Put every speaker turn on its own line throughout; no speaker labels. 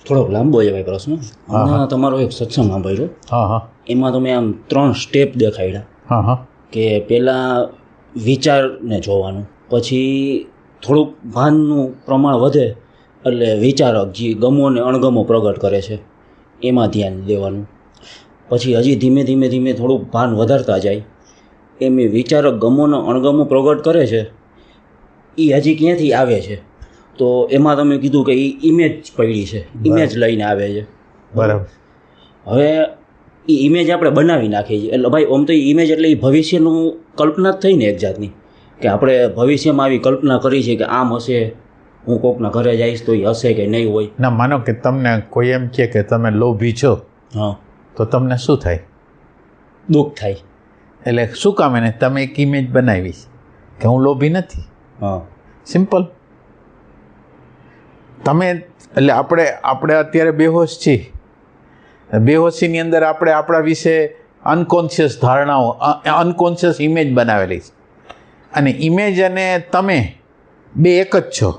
થોડોક લાંબો છે ભાઈ પ્રશ્ન. હમણાં તમારો એક સત્સંગ સાંભળ્યો.
હા હા
એમાં તમે આમ 3 સ્ટેપ દેખાડ્યા
હા હા
કે પહેલાં વિચારને જોવાનું, પછી થોડુંક ભાનનું પ્રમાણ વધે એટલે વિચારક જે ગમો ને અણગમો પ્રગટ કરે છે એમાં ધ્યાન દેવાનું, પછી હજી ધીમે ધીમે ધીમે થોડુંક ભાન વધારતા જાય એમ એ વિચારક ગમોનો અણગમો પ્રગટ કરે છે એ હજી ક્યાંથી આવે છે, તો એમાં તમે કીધું કે એ ઇમેજ પડી છે, ઇમેજ લઈને આવે છે.
બરાબર.
હવે એ ઇમેજ આપણે બનાવી નાખીએ છીએ એટલે ભાઈ આમ તો એ ઇમેજ એટલે એ ભવિષ્યનું કલ્પના જ થઈ ને એક જાતની, કે આપણે ભવિષ્યમાં આવી કલ્પના કરી છે કે આમ હશે, હું કોકના ઘરે જઈશ તો એ હશે કે નહીં હોય.
ના, માનો કે તમને કોઈ એમ કહે કે તમે લોભી છો,
હા,
તો તમને શું થાય?
દુઃખ થાય.
એટલે શું કામ એને તમે એક ઇમેજ બનાવી કે હું લોભી નથી.
હા,
સિમ્પલ. તમે એટલે આપણે અત્યારે બેહોશ છીએ, બેહોશીની અંદર આપણે આપણા વિશે અનકોન્શિયસ ધારણાઓ, અનકોન્શિયસ ઇમેજ બનાવેલી છે, અને ઇમેજ અને તમે બે એક જ છો.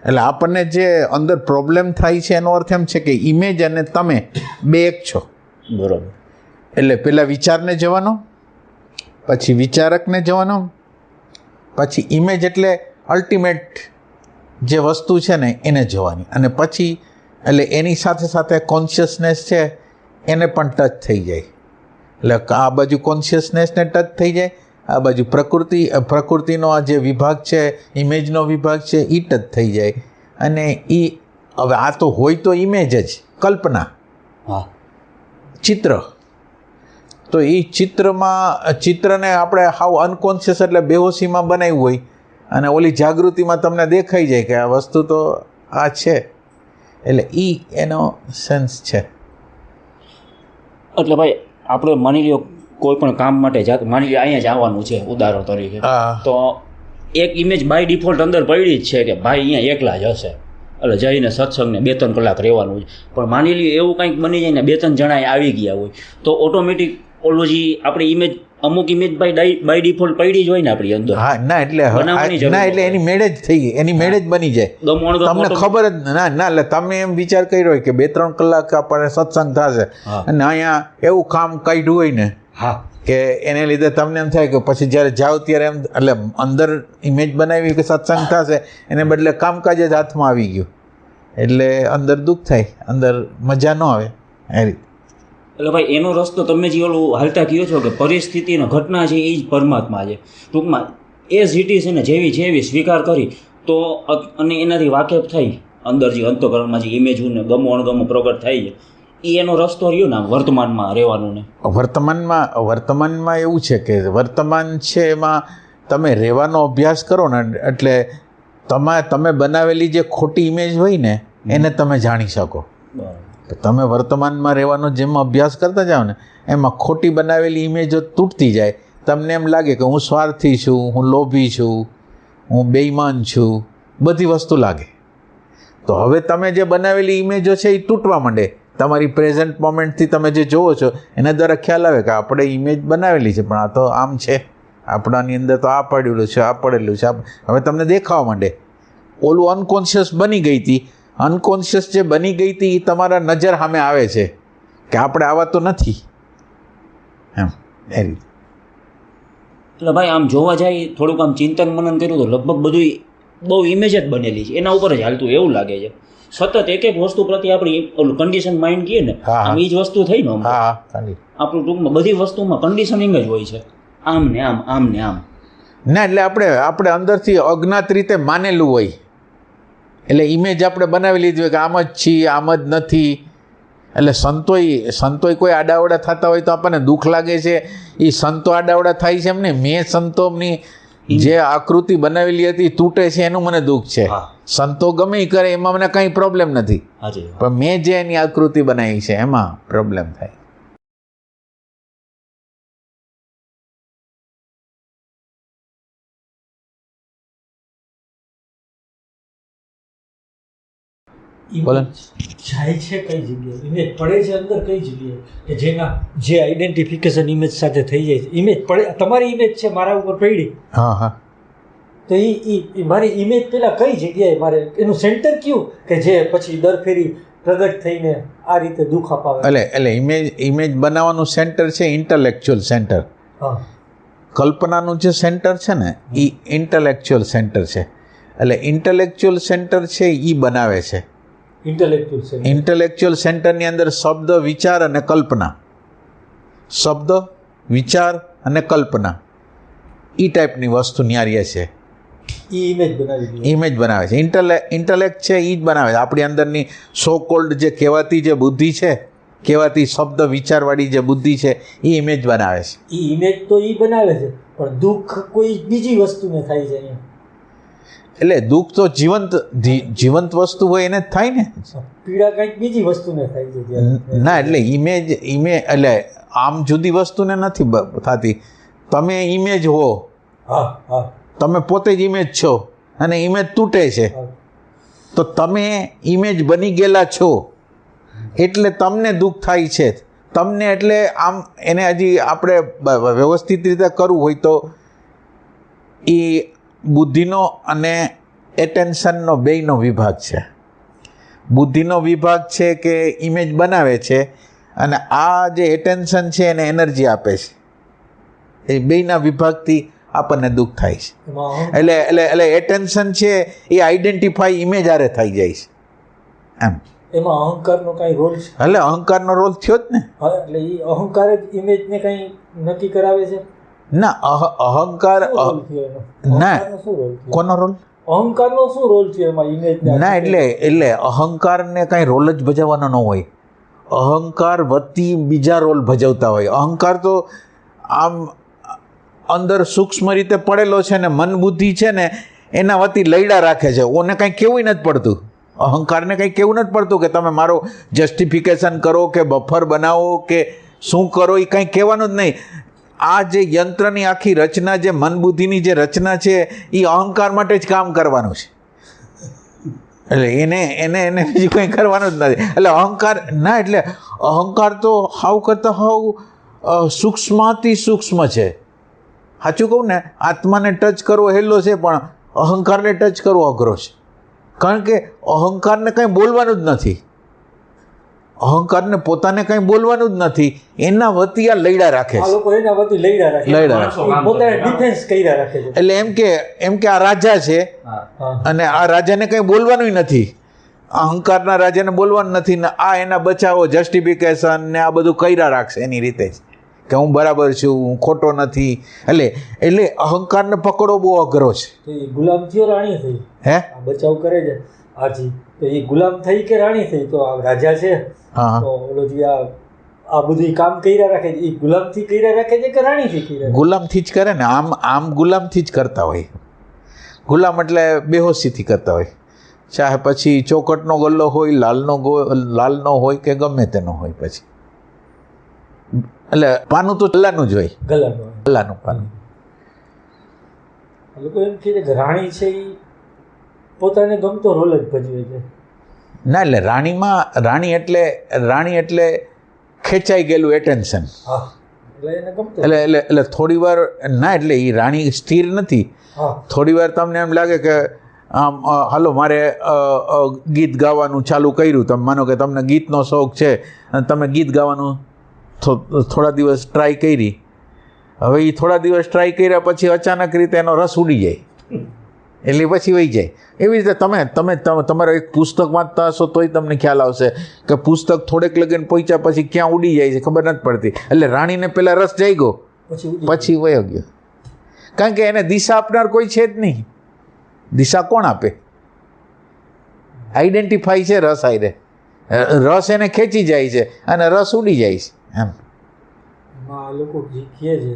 એટલે આપણને જે અંદર પ્રોબ્લેમ થાય છે એનો અર્થ એમ છે કે ઇમેજ અને તમે બે એક છો.
બરાબર.
એટલે પહેલાં વિચારને જવાનો, પછી વિચારકને જવાનો, પછી ઇમેજ એટલે અલ્ટિમેટ જે વસ્તુ છે ને એને જોવાની, અને પછી એટલે એની સાથે સાથે કોન્શિયસનેસ છે એને પણ ટચ થઈ જાય. એટલે આ બાજુ કોન્શિયસનેસને ટચ થઈ જાય, આ બાજુ પ્રકૃતિનો આ જે વિભાગ છે, ઇમેજનો વિભાગ છે એ ટચ થઈ જાય. અને એ હવે આ તો હોય તો ઇમેજ જ, કલ્પના,
હા,
ચિત્ર. તો એ ચિત્રને આપણે હાવ અનકોન્શિયસ એટલે બેહોશીમાં બનાવ્યું હોય, અને ઓલી જાગૃતિમાં તમને દેખાઈ જાય કે આ વસ્તુ તો આ છે. એટલે એનો સેન્સ છે.
એટલે ભાઈ આપણે માની લ્યો કોઈ પણ કામ માટે માની લ્યો અહીંયા જ આવવાનું છે ઉદાહરણ તરીકે, તો એક ઇમેજ બાય ડિફોલ્ટ અંદર પડી જ છે કે ભાઈ અહીંયા એકલા જ હશે, એટલે જઈને સત્સંગને 2-3 કલાક રહેવાનું છે. પણ માની લ્યો એવું કંઈક બની જાય ને 2-3 જણા આવી ગયા હોય તો ઓટોમેટિક ઓલું જે આપણી ઇમેજ, અમુક ઇમેજ બાય ડિફોલ્ટ પડી જ હોય ને આપણી અંદર.
હા, ના એટલે એની મેળે જ થઈ ગઈ, એની મેળે જ બની જાય. તમને ખબર જ ના એટલે તમે એમ વિચાર કર્યો હોય કે 2-3 કલાક આપણને સત્સંગ થશે, અને અહીંયા એવું કામ કાઢ્યું હોય ને,
હા,
કે એને લીધે તમને એમ થાય કે પછી જ્યારે જાઓ ત્યારે એમ, એટલે અંદર ઇમેજ બનાવી કે સત્સંગ થશે, એને બદલે કામકાજ જ હાથમાં આવી ગયું, એટલે અંદર દુઃખ થાય, અંદર મજા ન આવે. એ રીતે
એટલે ભાઈ એનો રસ્તો તમે જે ઓલું હાલતા કહો છો કે પરિસ્થિતિનો ઘટના છે એ જ પરમાત્મા છે, ટૂંકમાં એ ઝીટી છે ને જેવી સ્વીકાર કરી તો, અને એનાથી વાકેફ થઈ અંદર જે અંતઃકરણમાં જે ઇમેજો ને ગમો અણગમો પ્રગટ થાય છે, એ એનો રસ્તો રહ્યો ને વર્તમાનમાં રહેવાનું ને.
વર્તમાનમાં એવું છે કે વર્તમાન છે એમાં તમે રહેવાનો અભ્યાસ કરો ને, એટલે તમે બનાવેલી જે ખોટી ઇમેજ હોય ને એને તમે જાણી શકો. તમે વર્તમાનમાં રહેવાનો જેમ અભ્યાસ કરતા જાઓ ને, એમાં ખોટી બનાવેલી ઇમેજો તૂટતી જાય. તમને એમ લાગે કે હું સ્વાર્થી છું, હું લોભી છું, હું બેઈમાન છું, બધી વસ્તુ લાગે. તો હવે તમે જે બનાવેલી ઇમેજો છે એ તૂટવા માંડે. તમારી પ્રેઝન્ટ મોમેન્ટથી તમે જે જોવો છો એના દ્વારા ખ્યાલ આવે કે આપણે ઇમેજ બનાવેલી છે, પણ આ તો આમ છે, આપણાની અંદર તો આ પડેલું છે, આ પડેલું છે. હવે તમને દેખાવા માંડે ઓલું અનકોન્શિયસ બની ગઈ હતી, અનકોન્શિયસ જે બની ગઈ હતી એ તમારા નજર સામે આવે છે કે આપણે આવા તો નથી એમ. એ રીતે
એટલે ભાઈ આમ જોવા જાય થોડુંક આમ ચિંતન મનન કર્યું તો લગભગ બધું બહુ ઇમેજ જ બનેલી છે, એના ઉપર જ હાલતું એવું લાગે છે. સતત એક વસ્તુ પ્રત્યે આપણી ઓલું કન્ડિશન માઇન્ડ કહીએ ને, આમ એ જ વસ્તુ થઈ ને આપણું ટૂંકમાં બધી વસ્તુમાં કન્ડિશનિંગ જ હોય છે, આમ ને આમ, આમ ને આમ.
ના, એટલે આપણે અંદરથી અજ્ઞાત રીતે માનેલું હોય, એટલે ઇમેજ આપણે બનાવી લીધી હોય કે આમ જ છીએ, આમ જ નથી. એટલે સંતોય કોઈ આડાવડા થતા હોય તો આપણને દુઃખ લાગે છે, એ સંતો આડાવડા થાય છે એમ ને. મેં સંતોની જે આકૃતિ બનાવેલી હતી તૂટે છે એનું મને દુઃખ છે. સંતો ગમે એ કરે એમાં મને કંઈ પ્રોબ્લેમ નથી, પણ મેં જે એની આકૃતિ બનાવી છે એમાં પ્રોબ્લેમ થાય.
બોલે જાય છે કઈ જગ્યાએ, ઇમેજ પડે છે અંદર કઈ જગ્યાએ કે જે આઈડેન્ટિફિકેશન ઇમેજ સાથે થઈ જાય છે. ઇમેજ પડે, તમારી ઇમેજ છે મારા ઉપર પડી,
હા હા,
તો એ મારી ઇમેજ પેલા કઈ જગ્યાએ મારે એનું સેન્ટર કયું કે જે પછી દર ફેરી પ્રગટ થઈને આ રીતે દુઃખ અપાવે?
એટલે ઇમેજ બનાવવાનું સેન્ટર છે ઇન્ટેલેક્ચ્યુઅલ સેન્ટર.
હા,
કલ્પનાનું જે સેન્ટર છે ને એ ઇન્ટેલેક્ચ્યુઅલ સેન્ટર છે. એટલે ઇન્ટેલેક્ચ્યુઅલ સેન્ટર છે એ બનાવે છે. ઇન્ટેલેક્ચ્યુઅલ સેન્ટરની અંદર શબ્દ, વિચાર અને કલ્પના, શબ્દ, વિચાર અને કલ્પના એ ટાઈપની વસ્તુ ન્યારીએ છે. ઇમેજ બનાવે છે. ઇન્ટેલેક્ટ છે એ જ બનાવે છે. આપણી અંદરની સો કોલ્ડ જે કહેવાતી જે બુદ્ધિ છે, કહેવાતી શબ્દ વિચારવાળી જે બુદ્ધિ છે એ ઇમેજ બનાવે છે.
એ ઇમેજ તો એ બનાવે છે, પણ દુઃખ કોઈ બીજી વસ્તુને થાય છે અહીંયા.
એટલે દુઃખ તો જીવંત વસ્તુ હોય એને જ થાય ને.
પીડા કંઈક બીજી વસ્તુને થાય છે.
ના, એટલે ઇમેજ એટલે આમ જુદી વસ્તુને નથી થતી. તમે ઇમેજ હો,
હા હા,
તમે પોતે જ ઇમેજ છો અને ઇમેજ તૂટે છે, તો તમે ઇમેજ બની ગયેલા છો એટલે તમને દુઃખ થાય છે. તમને એટલે આમ એને હજી આપણે વ્યવસ્થિત રીતે કરવું હોય તો એ બુદ્ધિનો અને એટેન્શનનો બેયનો વિભાગ છે. બુદ્ધિનો વિભાગ છે કે ઇમેજ બનાવે છે, અને આ જે એટેન્શન છે એને એનર્જી આપે છે. એ બેયના વિભાગથી આપણને દુઃખ થાય છે. એટલે એટેન્શન છે એ આઈડેન્ટિફાઈ ઇમેજ આરે થઈ જાય છે.
એમાં અહંકારનો કઈ રોલ છે?
એટલે અહંકારનો રોલ થયો જ ને.
એટલે એ અહંકાર જ ઇમેજને કઈ નક્કી કરાવે છે?
ના, અહંકાર ના. કોનો રોલ?
અહંકારનો શું રોલ છે એમાં ઇમેજ?
ના, એટલે અહંકારને કઈ રોલ જ ભજવવાનો ન હોય. અહંકાર વતી બીજા રોલ ભજવતા હોય. અહંકાર તો આમ અંદર સૂક્ષ્મ રીતે પડેલો છે ને મન બુદ્ધિ છે ને એના વતી લઈડા રાખે છે. ઓને કંઈ કહેવું નથી પડતું. અહંકારને કંઈ કહેવું નથી પડતું કે તમે મારો જસ્ટિફિકેશન કરો કે બફર બનાવો કે શું કરો, એ કંઈ કહેવાનું જ નહીં. આ જે યંત્રની આખી રચના, જે મન બુદ્ધિની જે રચના છે એ અહંકાર માટે જ કામ કરવાનું છે. એટલે એને બીજું કંઈ કરવાનું જ નથી. એટલે અહંકાર ના, એટલે અહંકાર તો હાવ કરતાં હાવ સૂક્ષ્માતિ સૂક્ષ્મ છે. સાચું કહું ને, આત્માને ટચ કરવો હેલો છે, પણ અહંકારને ટચ કરવો અઘરો છે. કારણ કે અહંકારને કંઈ બોલવાનું જ નથી. અહંકારને પોતાને કંઈ બોલવાનું જ નથી. એના વતી આ લઈડા રાખે છે. એટલે એમ કે આ રાજા છે અને આ રાજાને કંઈ બોલવાનું નથી. અહંકારના રાજાને બોલવાનું નથી ને આ એના બચાવો, જસ્ટિફિકેશન ને આ બધું કર્યા રાખશે એની રીતે જ કે હું બરાબર છું, હું ખોટો નથી. એટલે અહંકારને પકડવો બહુ અઘરો છે.
ગુલામ થયો રાણી થઈ,
હે
બચાવ કરે છે હાજી. તો એ ગુલામ થઈ કે રાણી થઈ? તો આ રાજા છે તો ઓલો જે આ બધું કામ કર્યા રાખે છે, એ ગુલામથી કર્યા રાખે છે કે રાણીથી કર્યા?
ગુલામથી જ કરે ને. આમ ગુલામથી જ કરતા હોય. ગુલામ એટલે બેહોશીથી કરતા હોય. ચાહે પછી ચોકટનો ગલ્લો હોય, લાલનો હોય કે ગમે તેનો હોય. પછી એટલે પાનું તો ગલ્લાનું જ હોય. ગલ્લાનું પાનું.
લોકો એમ કહે છે કે રાણી છે એ પોતાને ગમતો રોલ જ ભજવે છે.
ના, એટલે રાણી એટલે ખેંચાઈ ગયેલું એટેન્શન. એટલે થોડી વાર ના, એટલે એ રાણી સ્થિર નથી. થોડી વાર તમને એમ લાગે કે આમ હાલો મારે ગીત ગાવાનું ચાલુ કર્યું. તમે માનો કે તમને ગીતનો શોખ છે અને તમે ગીત ગાવાનું થોડા દિવસ ટ્રાય કરી. હવે એ થોડા દિવસ ટ્રાય કર્યા પછી અચાનક રીતે એનો રસ ઉડી જાય, એટલે પછી વહી જાય. એવી રીતે તમે તમારો એક પુસ્તક વાંચતા હશો તોય તમને ખ્યાલ આવશે કે પુસ્તક થોડેક લગીને પહોંચ્યા પછી ક્યાં ઉડી જાય છે ખબર નથી પડતી. એટલે રાણીને પહેલાં રસ જાગ્યો પછી વયો ગયો. કારણ કે એને દિશા આપનાર કોઈ છે જ નહીં. દિશા કોણ આપે? આઈડેન્ટિફાઈ છે રસ આઈને. રસ એને ખેંચી જાય છે અને રસ ઉડી જાય છે. એમ
લોકો જે કહે છે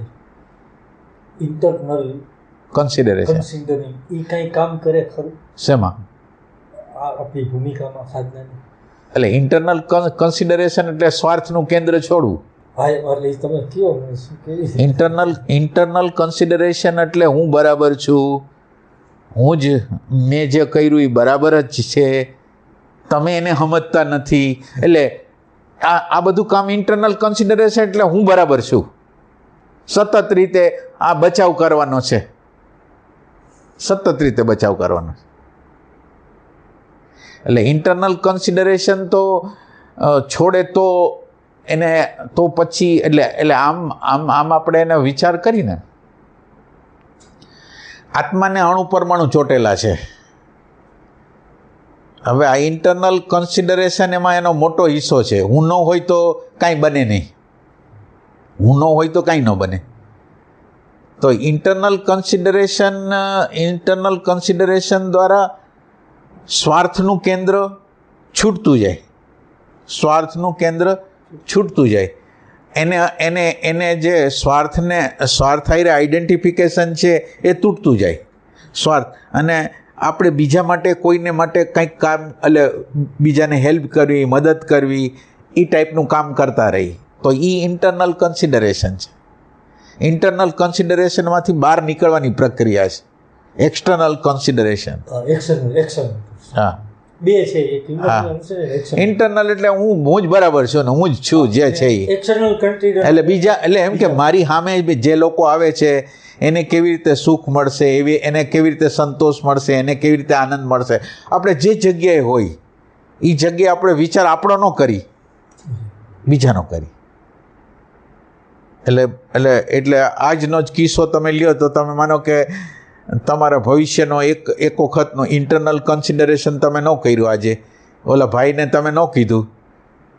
ઇન્ટરનલ
કન્સિડરેશન,
એ કંઈ કામ કરે ખરું?
શેમાં?
આપણી ભૂમિકામાં, સાધનાની.
એટલે ઇન્ટરનલ કન્સિડરેશન એટલે સ્વાર્થનું કેન્દ્ર છોડવું.
હા, એટલે તમે કયો શું કેવી?
ઇન્ટરનલ કન્સિડરેશન એટલે હું બરાબર છું, મેં જે કર્યું એ બરાબર જ છે, તમે એને સમજતા નથી. એટલે આ બધું કામ ઇન્ટરનલ કન્સિડરેશન એટલે હું બરાબર છું. સતત રીતે આ બચાવ કરવાનો છે. સતત રીતે બચાવ કરવાનો. એટલે ઇન્ટરનલ કન્સિડરેશન તો છોડે તો એને તો પછી એટલે આમ આપણે એને વિચાર કરીને આત્માને અણુ પરમાણુ ચોટેલા છે. હવે આ ઇન્ટરનલ કન્સિડરેશન એમાં એનો મોટો હિસ્સો છે. હું ન હોય તો કાંઈ બને નહીં, હું ન હોય તો કાંઈ ન બને. તો ઇન્ટરનલ કન્સિડરેશન દ્વારા સ્વાર્થનું કેન્દ્ર છૂટતું જાય, સ્વાર્થનું કેન્દ્ર છૂટતું જાય. એને જે સ્વાર્થ હારે આઈડેન્ટિફિકેશન છે એ તૂટતું જાય સ્વાર્થ. અને આપણે બીજા માટે કોઈને માટે કંઈક કામ એટલે બીજાને હેલ્પ કરવી, મદદ કરવી, એ ટાઈપનું કામ કરતા રહી. તો એ ઇન્ટરનલ કન્સિડરેશન છે. ઇન્ટરનલ કન્સિડરેશનમાંથી બહાર નીકળવાની પ્રક્રિયા છે એક્સટર્નલ કન્સિડરેશન. હા,
બે છે.
ઇન્ટરનલ એટલે હું જ બરાબર છું ને હું જ છું જે છે એ.
એક્સટર્નલ
એટલે બીજા એટલે એમ કે મારી સામે જે લોકો આવે છે એને કેવી રીતે સુખ મળશે, એને કેવી રીતે સંતોષ મળશે, એને કેવી રીતે આનંદ મળશે. આપણે જે જગ્યાએ હોય એ જગ્યાએ આપણે વિચાર આપણો ન કરી, બીજાનો કરી. એટલે આજનો જ કિસ્સો તમે લ્યો તો તમે માનો કે તમારા ભવિષ્યનો એક વખતનો ઇન્ટરનલ કન્સિડરેશન તમે ન કર્યું, આજે ઓલા ભાઈને તમે ન કીધું,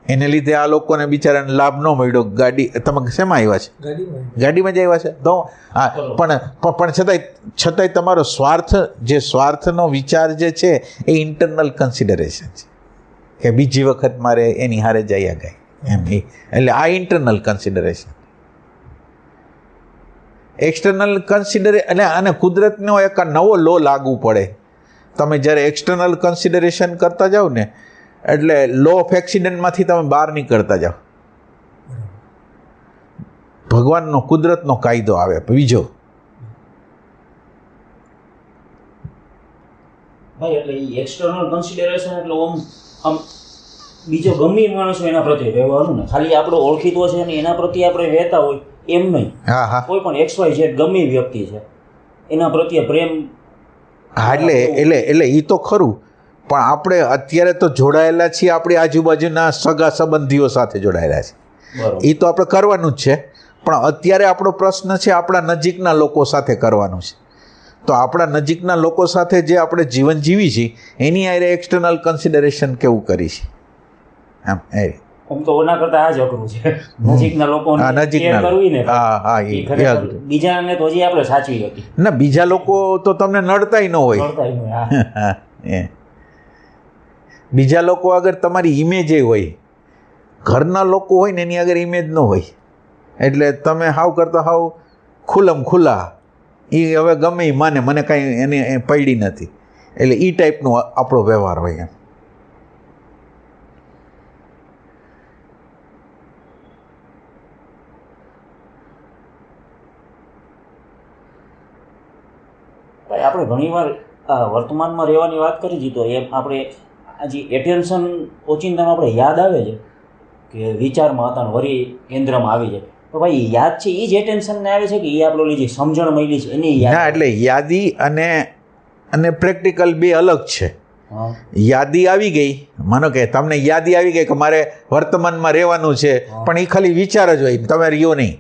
એને લીધે આ લોકોને બિચારાને લાભ ન મળ્યો. ગાડી તમે શેમાં આવ્યા છે? ગાડીમાં જ આવ્યા છે. તો હા, પણ છતાંય તમારો સ્વાર્થનો વિચાર જે છે એ ઇન્ટરનલ કન્સિડરેશન છે કે બીજી વખત મારે એની હારે જયા ગાય એમ. એટલે આ ઇન્ટરનલ કન્સિડરેશન. એક્સટર્નલ એટલે અને કુદરતનો એક નવો લો લાગુ પડે. તમે જ્યારે એક્સટર્નલ કન્સિડરેશન કરતા જાઓ ને એટલે લો ઓફ એક્સિડન્ટમાંથી તમે બહાર નીકળતા જાઓ. ભગવાનનો કુદરતનો કાયદો આવે બીજો.
ભાઈ એટલે એક્સટર્નલ કન્સિડરેશન એટલે આમ બીજો ગમે માણસ હોય એના પ્રત્યે રહેવાનું ને, ખાલી આપણો ઓળખીતો છે ને એના પ્રત્યે આપણે રહેતા હોય એમ નહીં. કોઈ પણ XY Z ગમે વ્યક્તિ છે એના પ્રત્યે પ્રેમ.
હા, એટલે એ તો ખરું, પણ આપણે અત્યારે તો જોડાયેલા છીએ આપણી આજુબાજુના સગા સંબંધીઓ સાથે જોડાયેલા છે. એ તો આપણે કરવાનું જ છે, પણ અત્યારે આપણો પ્રશ્ન છે આપણા નજીકના લોકો સાથે કરવાનું છે. તો આપણા નજીકના લોકો સાથે જે આપણે જીવન જીવી છીએ એની આરે એક્સટર્નલ કન્સિડરેશન કેવું કરી છે એમ.
તો ઓના કરતા આ જ અઘરું છે. નજીકના લોકોને કેર કરવી ને, બીજાને તો હજી આપણે સાચવી હતી
ના. બીજા લોકો તો તમને નડતાય ન હોય. બીજા લોકો આગળ તમારી ઇમેજ હોય, ઘરના લોકો હોય ને એની આગળ ઇમેજ ન હોય, એટલે તમે હાવ કરતા હાવ ખુલ્લમ ખુલ્લા. એ હવે ગમે એ માને, મને કાંઈ એને પડી નથી. એટલે એ ટાઈપનો આપણો વ્યવહાર હોય એમ.
આપણે ઘણીવાર વર્તમાનમાં રહેવાની વાત કરી હતી, તો એમ આપણે આજે એટેન્શન ઓચિંતામાં આપણે યાદ આવે છે કે વિચારમાં હતા ને વળી કેન્દ્રમાં આવી જાય. તો ભાઈ યાદ છે એ જ એટેન્શનને આવે છે કે એ આપણો જે સમજણ મળી છે એની યાદ?
ના, એટલે યાદી અને પ્રેક્ટિકલ બે અલગ છે. યાદી આવી ગઈ, માનો કે તમને યાદી આવી ગઈ કે મારે વર્તમાનમાં રહેવાનું છે, પણ એ ખાલી વિચાર જ હોય, તમે રહ્યો નહીં.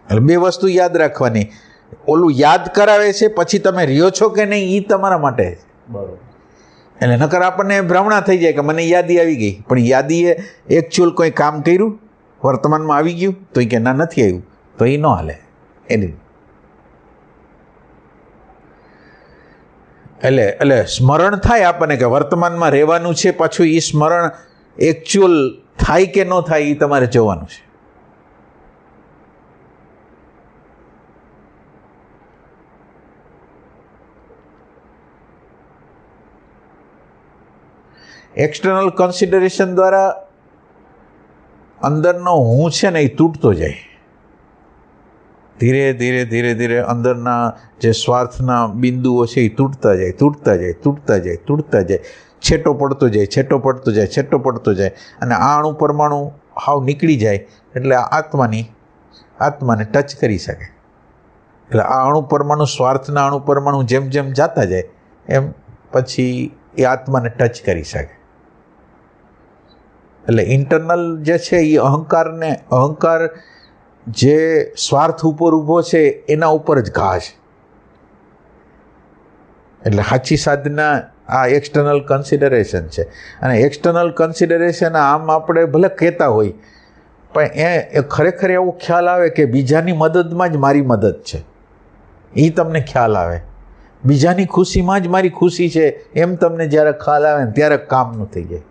એટલે બે વસ્તુ યાદ રાખવાની. ઓલું યાદ કરાવે છે, પછી તમે રહ્યો છો કે નહીં એ તમારા માટે.
બરોબર.
એટલે નકર આપણને ભ્રમણા થઈ જાય કે મને યાદી આવી ગઈ, પણ યાદીએ એકચ્યુઅલ કોઈ કામ કર્યું, વર્તમાનમાં આવી ગયું, તો એ કે ના નથી આવ્યું, તો એ ન હાલે. એટલે સ્મરણ થાય આપણને કે વર્તમાનમાં રહેવાનું છે, પાછું એ સ્મરણ એકચ્યુઅલ થાય કે ન થાય એ તમારે જોવાનું છે. એક્સટર્નલ કન્સિડરેશન દ્વારા અંદરનો હું છે ને એ તૂટતો જાય. ધીરે ધીરે ધીરે ધીરે અંદરના જે સ્વાર્થના બિંદુઓ છે એ તૂટતા જાય, તૂટતા જાય, તૂટતા જાય, તૂટતા જાય, છેટો પડતો જાય, છેટો પડતો જાય, છેટો પડતો જાય, અને આ અણુ પરમાણુ હાવ નીકળી જાય એટલે આત્માને ટચ કરી શકે. એટલે આ અણુ પરમાણુ, સ્વાર્થના અણુ પરમાણુ જેમ જેમ જતા જાય એમ પછી એ આત્માને ટચ કરી શકે. એટલે ઇન્ટરનલ જે છે એ અહંકાર જે સ્વાર્થ ઉપર ઊભો છે એના ઉપર જ ઘા છે. એટલે સાચી સાધના આ એક્સટર્નલ કન્સિડરેશન છે. અને એક્સટર્નલ કન્સિડરેશન આમ આપણે ભલે કહેતા હોય પણ એ ખરેખર એવો ખ્યાલ આવે કે બીજાની મદદમાં જ મારી મદદ છે, એ તમને ખ્યાલ આવે. બીજાની ખુશીમાં જ મારી ખુશી છે એમ તમને જ્યારે ખ્યાલ આવે ને ત્યારે કામનું થઈ જાય.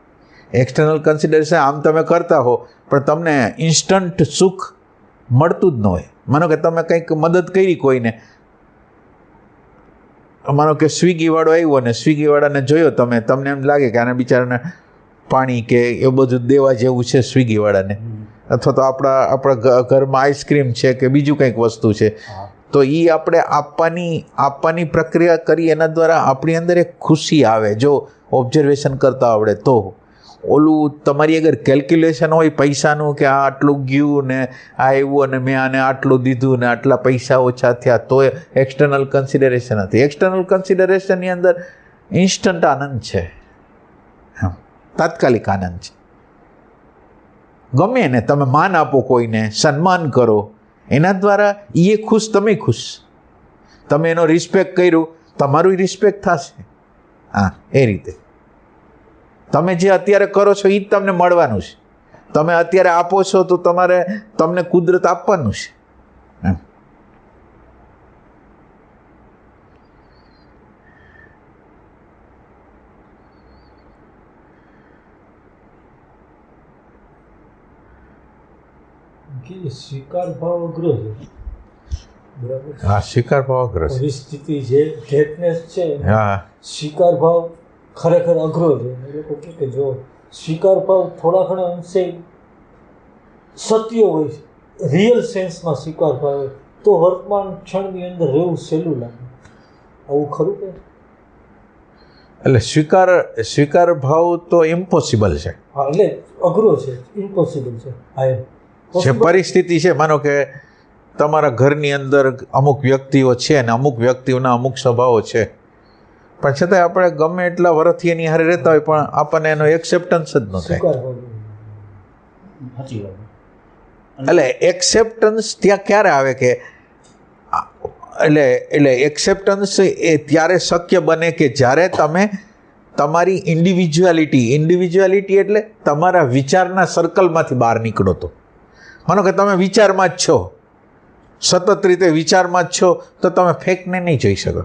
એક્સટર્નલ કન્સિડરેશન આમ તમે કરતા હો પણ તમને ઇન્સ્ટન્ટ સુખ મળતું જ ન હોય. માનો કે તમે કંઈક મદદ કરી કોઈને, માનો કે સ્વિગીવાળો આવ્યો ને સ્વિગીવાળાને જોયો તમે, તમને એમ લાગે કે આને બિચારાને પાણી કે એવું બધું દેવા જેવું છે સ્વિગીવાળાને, અથવા તો આપણા ઘરમાં આઈસ્ક્રીમ છે કે બીજું કંઈક વસ્તુ છે, તો એ આપણે આપવાની પ્રક્રિયા કરી એના દ્વારા આપણી અંદર એક ખુશી આવે જો ઓબ્ઝર્વેશન કરતા આવડે તો. ઓલું તમારી અગર કેલ્ક્યુલેશન હોય પૈસાનું કે આ આટલું ગયું ને આ આવ્યું અને મેં આને આટલું દીધું ને આટલા પૈસા ઓછા થયા, તો એક્સટર્નલ કન્સિડરેશન હતી. એક્સટર્નલ કન્સિડરેશનની અંદર ઇન્સ્ટન્ટ આનંદ છે, તાત્કાલિક આનંદ છે. ગમે ને તમે માન આપો, કોઈને સન્માન કરો, એના દ્વારા એ ખુશ, તમે ખુશ. તમે એનો રિસ્પેક્ટ કર્યું, તમારું રિસ્પેક્ટ થશે. હા, એ રીતે તમે જે અત્યારે કરો છો એ જ તમને મળવાનું છે. તમે અત્યારે આપો છો તો તમને કુદરત આપવાનું છે.
સ્વીકાર ભાવ અઘરો છે. બરાબર.
હા, સ્વીકાર ભાવ અઘરો છે.
પરિસ્થિતિ જે ડેટનેસ છે,
હા,
સ્વીકાર ભાવ ખરેખર અઘરો છે. એ લોકો કે જો સ્વીકાર ભાવ થોડા ઘણા અંશે સત્ય હોય, રિયલ સેન્સમાં સ્વીકાર ભાવ હોય તો વર્તમાન ક્ષણની અંદર રહેવું સહેલું લાગે. આવું ખરું કે?
એટલે સ્વીકાર ભાવ તો ઇમ્પોસિબલ છે.
હા, એટલે અઘરો છે, ઇમ્પોસિબલ છે. હા,
જે પરિસ્થિતિ છે, માનો કે તમારા ઘરની અંદર અમુક વ્યક્તિઓ છે ને અમુક વ્યક્તિઓના અમુક સ્વભાવો છે, પણ છતાંય આપણે ગમે એટલા વર્ષથી એની હારે રહેતા હોય પણ આપણને એનો એક્સેપ્ટન્સ જ ન થાય. એટલે એક્સેપ્ટન્સ ત્યાં ક્યારે આવે કે એટલે એક્સેપ્ટન્સ એ ત્યારે શક્ય બને કે જ્યારે તમે તમારી ઇન્ડિવિજ્યુઆલિટી એટલે તમારા વિચારના સર્કલમાંથી બહાર નીકળો. તો માનો કે તમે વિચારમાં જ છો, સતત રીતે વિચારમાં જ છો, તો તમે ફેકને નહીં જોઈ શકો.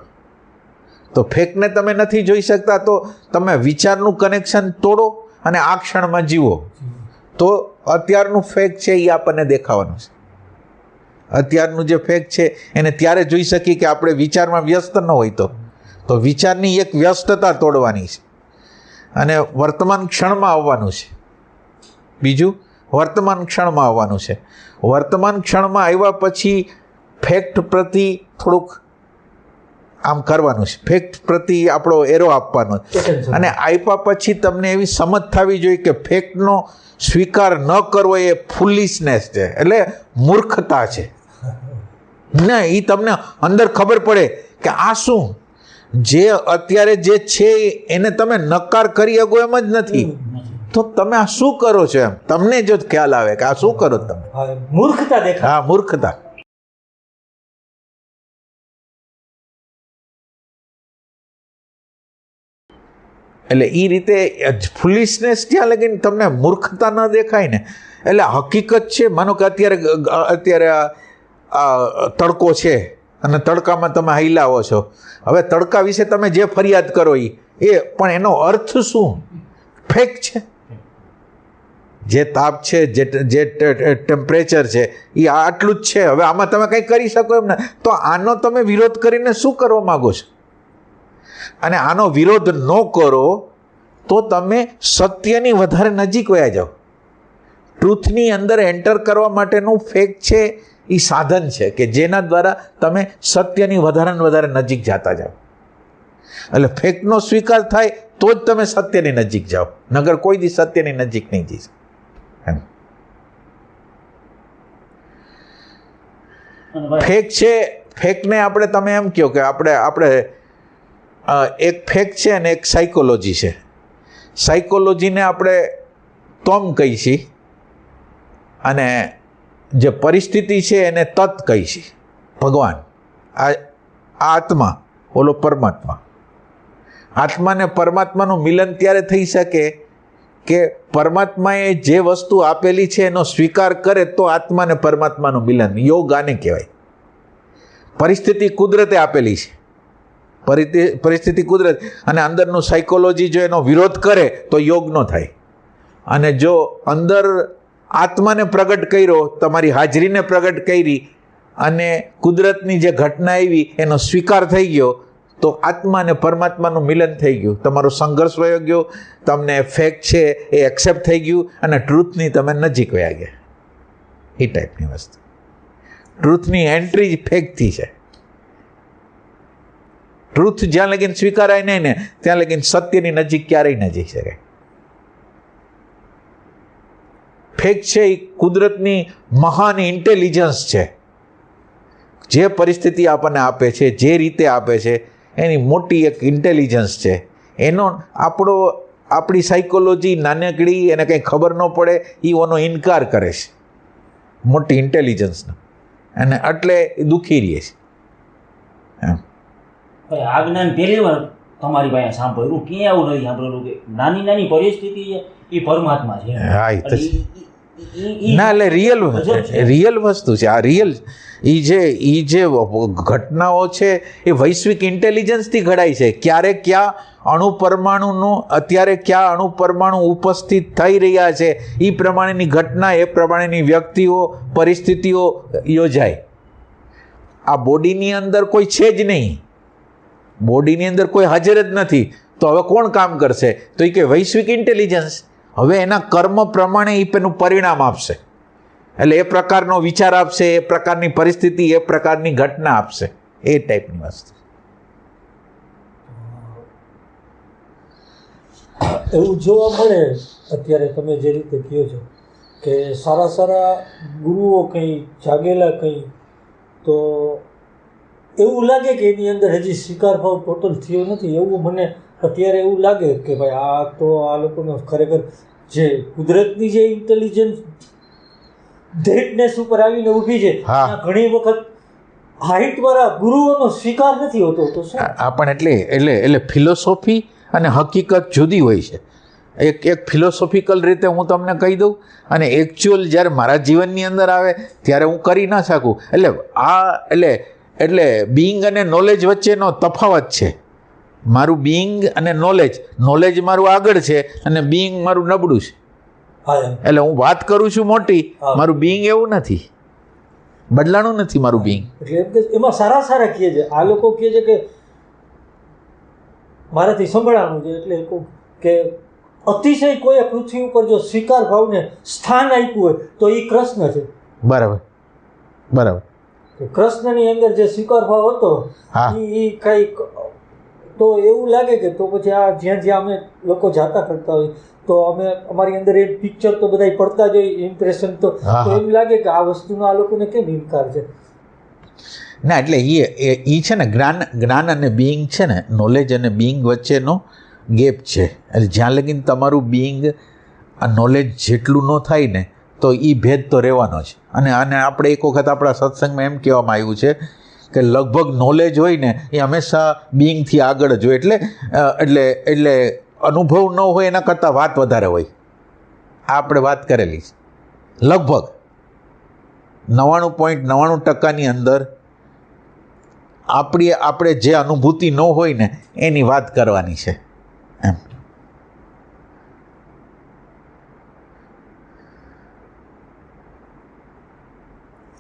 તો ફેકને તમે નથી જોઈ શકતા તો તમે વિચારનું કનેક્શન તોડો અને આ ક્ષણમાં જીવો, તો અત્યારનું ફેક છે એ આપણને દેખાવાનું છે. અત્યારનું જે ફેક છે એને ત્યારે જોઈ શકીએ કે આપણે વિચારમાં વ્યસ્ત ન હોય તો વિચારની એક વ્યસ્તતા તોડવાની છે અને વર્તમાન ક્ષણમાં આવવાનું છે. બીજું વર્તમાન ક્ષણમાં આવવાનું છે. વર્તમાન ક્ષણમાં આવ્યા પછી ફેક્ટ પ્રતિ થોડુંક આમ કરવાનું છે, ફેક્ટ પ્રતિ આપણો એરો આપવાનો, અને આપ્યા પછી તમને એવી સમજ થવી જોઈએ કે ફેક્ટનો સ્વીકાર ન કરવો એ ફૂલિશનેસ છે, એટલે મૂર્ખતા છે. ના, એ તમને અંદર ખબર પડે કે આ શું જે અત્યારે જે છે એને તમે નકાર કરી શકો એમ જ નથી, તો તમે આ શું કરો છો એમ તમને જો ખ્યાલ આવે કે આ શું કરો તમે,
મૂર્ખતા દેખાય.
હા, મૂર્ખતા. એટલે એ રીતે ફૂલિશનેસ જ્યાં લગીને તમને મૂર્ખતા ન દેખાય ને, એટલે હકીકત છે. માનો કે અત્યારે તડકો છે અને તડકામાં તમે હૈલાવો છો. હવે તડકા વિશે તમે જે ફરિયાદ કરો એ પણ એનો અર્થ શું? ફેક છે. જે તાપ છે, જે ટેમ્પરેચર છે એ આટલું જ છે. હવે આમાં તમે કંઈ કરી શકો એમ ને, તો આનો તમે વિરોધ કરીને શું કરવા માગો છો? અને આનો વિરોધ ન કરો તો તમે સત્યની વધારે નજીક વયા જાઓ. ટ્રુથની અંદર એન્ટર કરવા માટેનું ફેક છે એ સાધન છે કે જેના દ્વારા તમે સત્યની વધારે ને વધારે નજીક જતા જાઓ. એટલે ફેકનો સ્વીકાર થાય તો જ તમે સત્યની નજીક જાઓ, નગર કોઈ દી સત્યની નજીક નહીં જઈ શકે. ફેક છે ફેકને આપણે તમે એમ કહો કે આપણે એક ફેક છે અને એક સાયકોલોજી છે. સાયકોલોજીને આપણે તમ કહીશી અને જે પરિસ્થિતિ છે એને તત કહીશી. ભગવાન આ આત્મા, ઓલો પરમાત્મા. આત્મા ને પરમાત્માનું મિલન ત્યારે થઈ શકે કે પરમાત્માએ જે વસ્તુ આપેલી છે એનો સ્વીકાર કરે તો આત્મા ને પરમાત્માનું મિલન. યોગ આને કહેવાય. પરિસ્થિતિ કુદરતે આપેલી છે, પરિસ્થિતિ કુદરત, અને અંદરનું સાયકોલોજી જો એનો વિરોધ કરે તો યોગ ન થાય. અને જો અંદર આત્માને પ્રગટ કર્યો, તમારી હાજરીને પ્રગટ કરી અને કુદરતની જે ઘટના આવી એનો સ્વીકાર થઈ ગયો તો આત્મા અને પરમાત્માનું મિલન થઈ ગયું. તમારો સંઘર્ષ વયો ગયો, તમને ફેક્ટ છે એ એક્સેપ્ટ થઈ ગયું અને ટ્રુથની તમે નજીક વયા ગયા. એ ટાઈપની વસ્તુ. ટ્રુથની એન્ટ્રી જ ફેક્ટથી છે. ટ્રુથ જ્યાં લગીને સ્વીકારાય નહીં ને ત્યાં લગીને સત્યની નજીક ક્યારેય ન જઈ શકાય. ફેક છે એ કુદરતની મહાન ઇન્ટેલિજન્સ છે. જે પરિસ્થિતિ આપણને આપે છે, જે રીતે આપે છે, એની મોટી એક ઇન્ટેલિજન્સ છે. એનો આપણી સાયકોલોજી નાનકડી, એને કંઈ ખબર ન પડે, એ ઓનો ઇનકાર કરે છે મોટી ઇન્ટેલિજન્સનો, અને એટલે દુઃખી રહીએ છે. એમ
આ જ્ઞાન પહેલી વાર તમારી પાસે સાંભળ્યું. ક્યાંય આવું નથી સાંભળેલું કે નાની નાની પરિસ્થિતિ છે એ પરમાત્મા છે.
હા, એ તો ના, એટલે રિયલ વસ્તુ છે આ. રિયલ એ જે ઘટનાઓ છે એ વૈશ્વિક ઇન્ટેલિજન્સથી ઘડાય છે. ક્યારે ક્યાં અણુપરમાણુનું, અત્યારે ક્યાં અણુપરમાણુ ઉપસ્થિત થઈ રહ્યા છે એ પ્રમાણેની ઘટના, એ પ્રમાણેની વ્યક્તિઓ, પરિસ્થિતિઓ યોજાય. આ બોડીની અંદર કોઈ છે જ નહીં, બોડીની અંદર કોઈ હાજર જ નથી, તો હવે કોણ કામ કરશે? તો એ કે વૈશ્વિક ઇન્ટેલિજન્સ. હવે એના કર્મ પ્રમાણે એ પેલું પરિણામ આપશે, એટલે એ પ્રકારનો વિચાર આપશે, એ પ્રકારની પરિસ્થિતિ, એ પ્રકારની ઘટના આપશે. એ ટાઈપની વસ્તુ.
એવું જોવા મળે અત્યારે તમે જે રીતે કહો છો કે સારા ગુરુઓ કંઈ જાગેલા કંઈ, તો એવું લાગે કે એની અંદર હજી સ્વીકાર ભાવ ટોટલ થયો નથી. એવું મને અત્યારે એવું લાગે કે ભાઈ આ તો આ લોકોનો ખરેખર જે કુદરતની જે ઇન્ટેલિજન્સ ધેટનેસ ઉપર આવીને ઊભી છે, ઘણી વખત હાઇટવાળા ગુરુઓનો સ્વીકાર નથી હોતો. તો શું
આ પણ એટલે ફિલોસોફી અને હકીકત જુદી હોય છે. એક ફિલોસોફિકલ રીતે હું તમને કહી દઉં, અને એકચ્યુઅલ જ્યારે મારા જીવનની અંદર આવે ત્યારે હું કરી ના શકું. એટલે બિઈંગ અને નોલેજ વચ્ચેનો તફાવત છે. મારું બિઈંગ અને નોલેજ મારું આગળ છે અને બિઈંગ મારું નબળું છે. એટલે હું વાત કરું છું મોટી, મારું બિઈંગ એવું નથી, બદલાણું નથી મારું બિઈંગ.
એટલે એમાં સારા કહે છે આ લોકો, કહે છે કે મારાથી સંભળાવાનું છે, એટલે કહું કે અતિશય કોઈ પૃથ્વી ઉપર જો સ્વીકાર ભાવને સ્થાન આપ્યું હોય તો એ કૃષ્ણ છે.
બરાબર.
કૃષ્ણની અંદર જે સ્વીકાર ભાવ હતો એ કંઈક, તો એવું લાગે કે તો પછી આ જ્યાં અમે લોકો જાતા કરતા હોય તો અમે અમારી અંદર એ પિક્ચર તો બધા પડતા જ હોય, ઇમ્પ્રેશન તો એમ લાગે કે આ વસ્તુનો આ લોકોને કેમ ઇનકાર છે.
ના, એટલે એ છે ને જ્ઞાન અને બિઈંગ છે ને, નોલેજ અને બિઈંગ વચ્ચેનો ગેપ છે. એટલે જ્યાં લગીને તમારું બિઈંગ આ નોલેજ જેટલું ન થાય ને તો એ ભેદ તો રહેવાનો જ. અને આપણે એક વખત આપણા સત્સંગમાં એમ કહેવામાં આવ્યું છે કે લગભગ નોલેજ હોય ને એ હંમેશા બિઈંગથી આગળ જ હોય. એટલે અનુભવ ન હોય એના કરતાં વાત વધારે હોય. આ આપણે વાત કરેલી છે. લગભગ 99.99% અંદર આપણે જે અનુભૂતિ ન હોય ને એની વાત કરવાની છે એમ.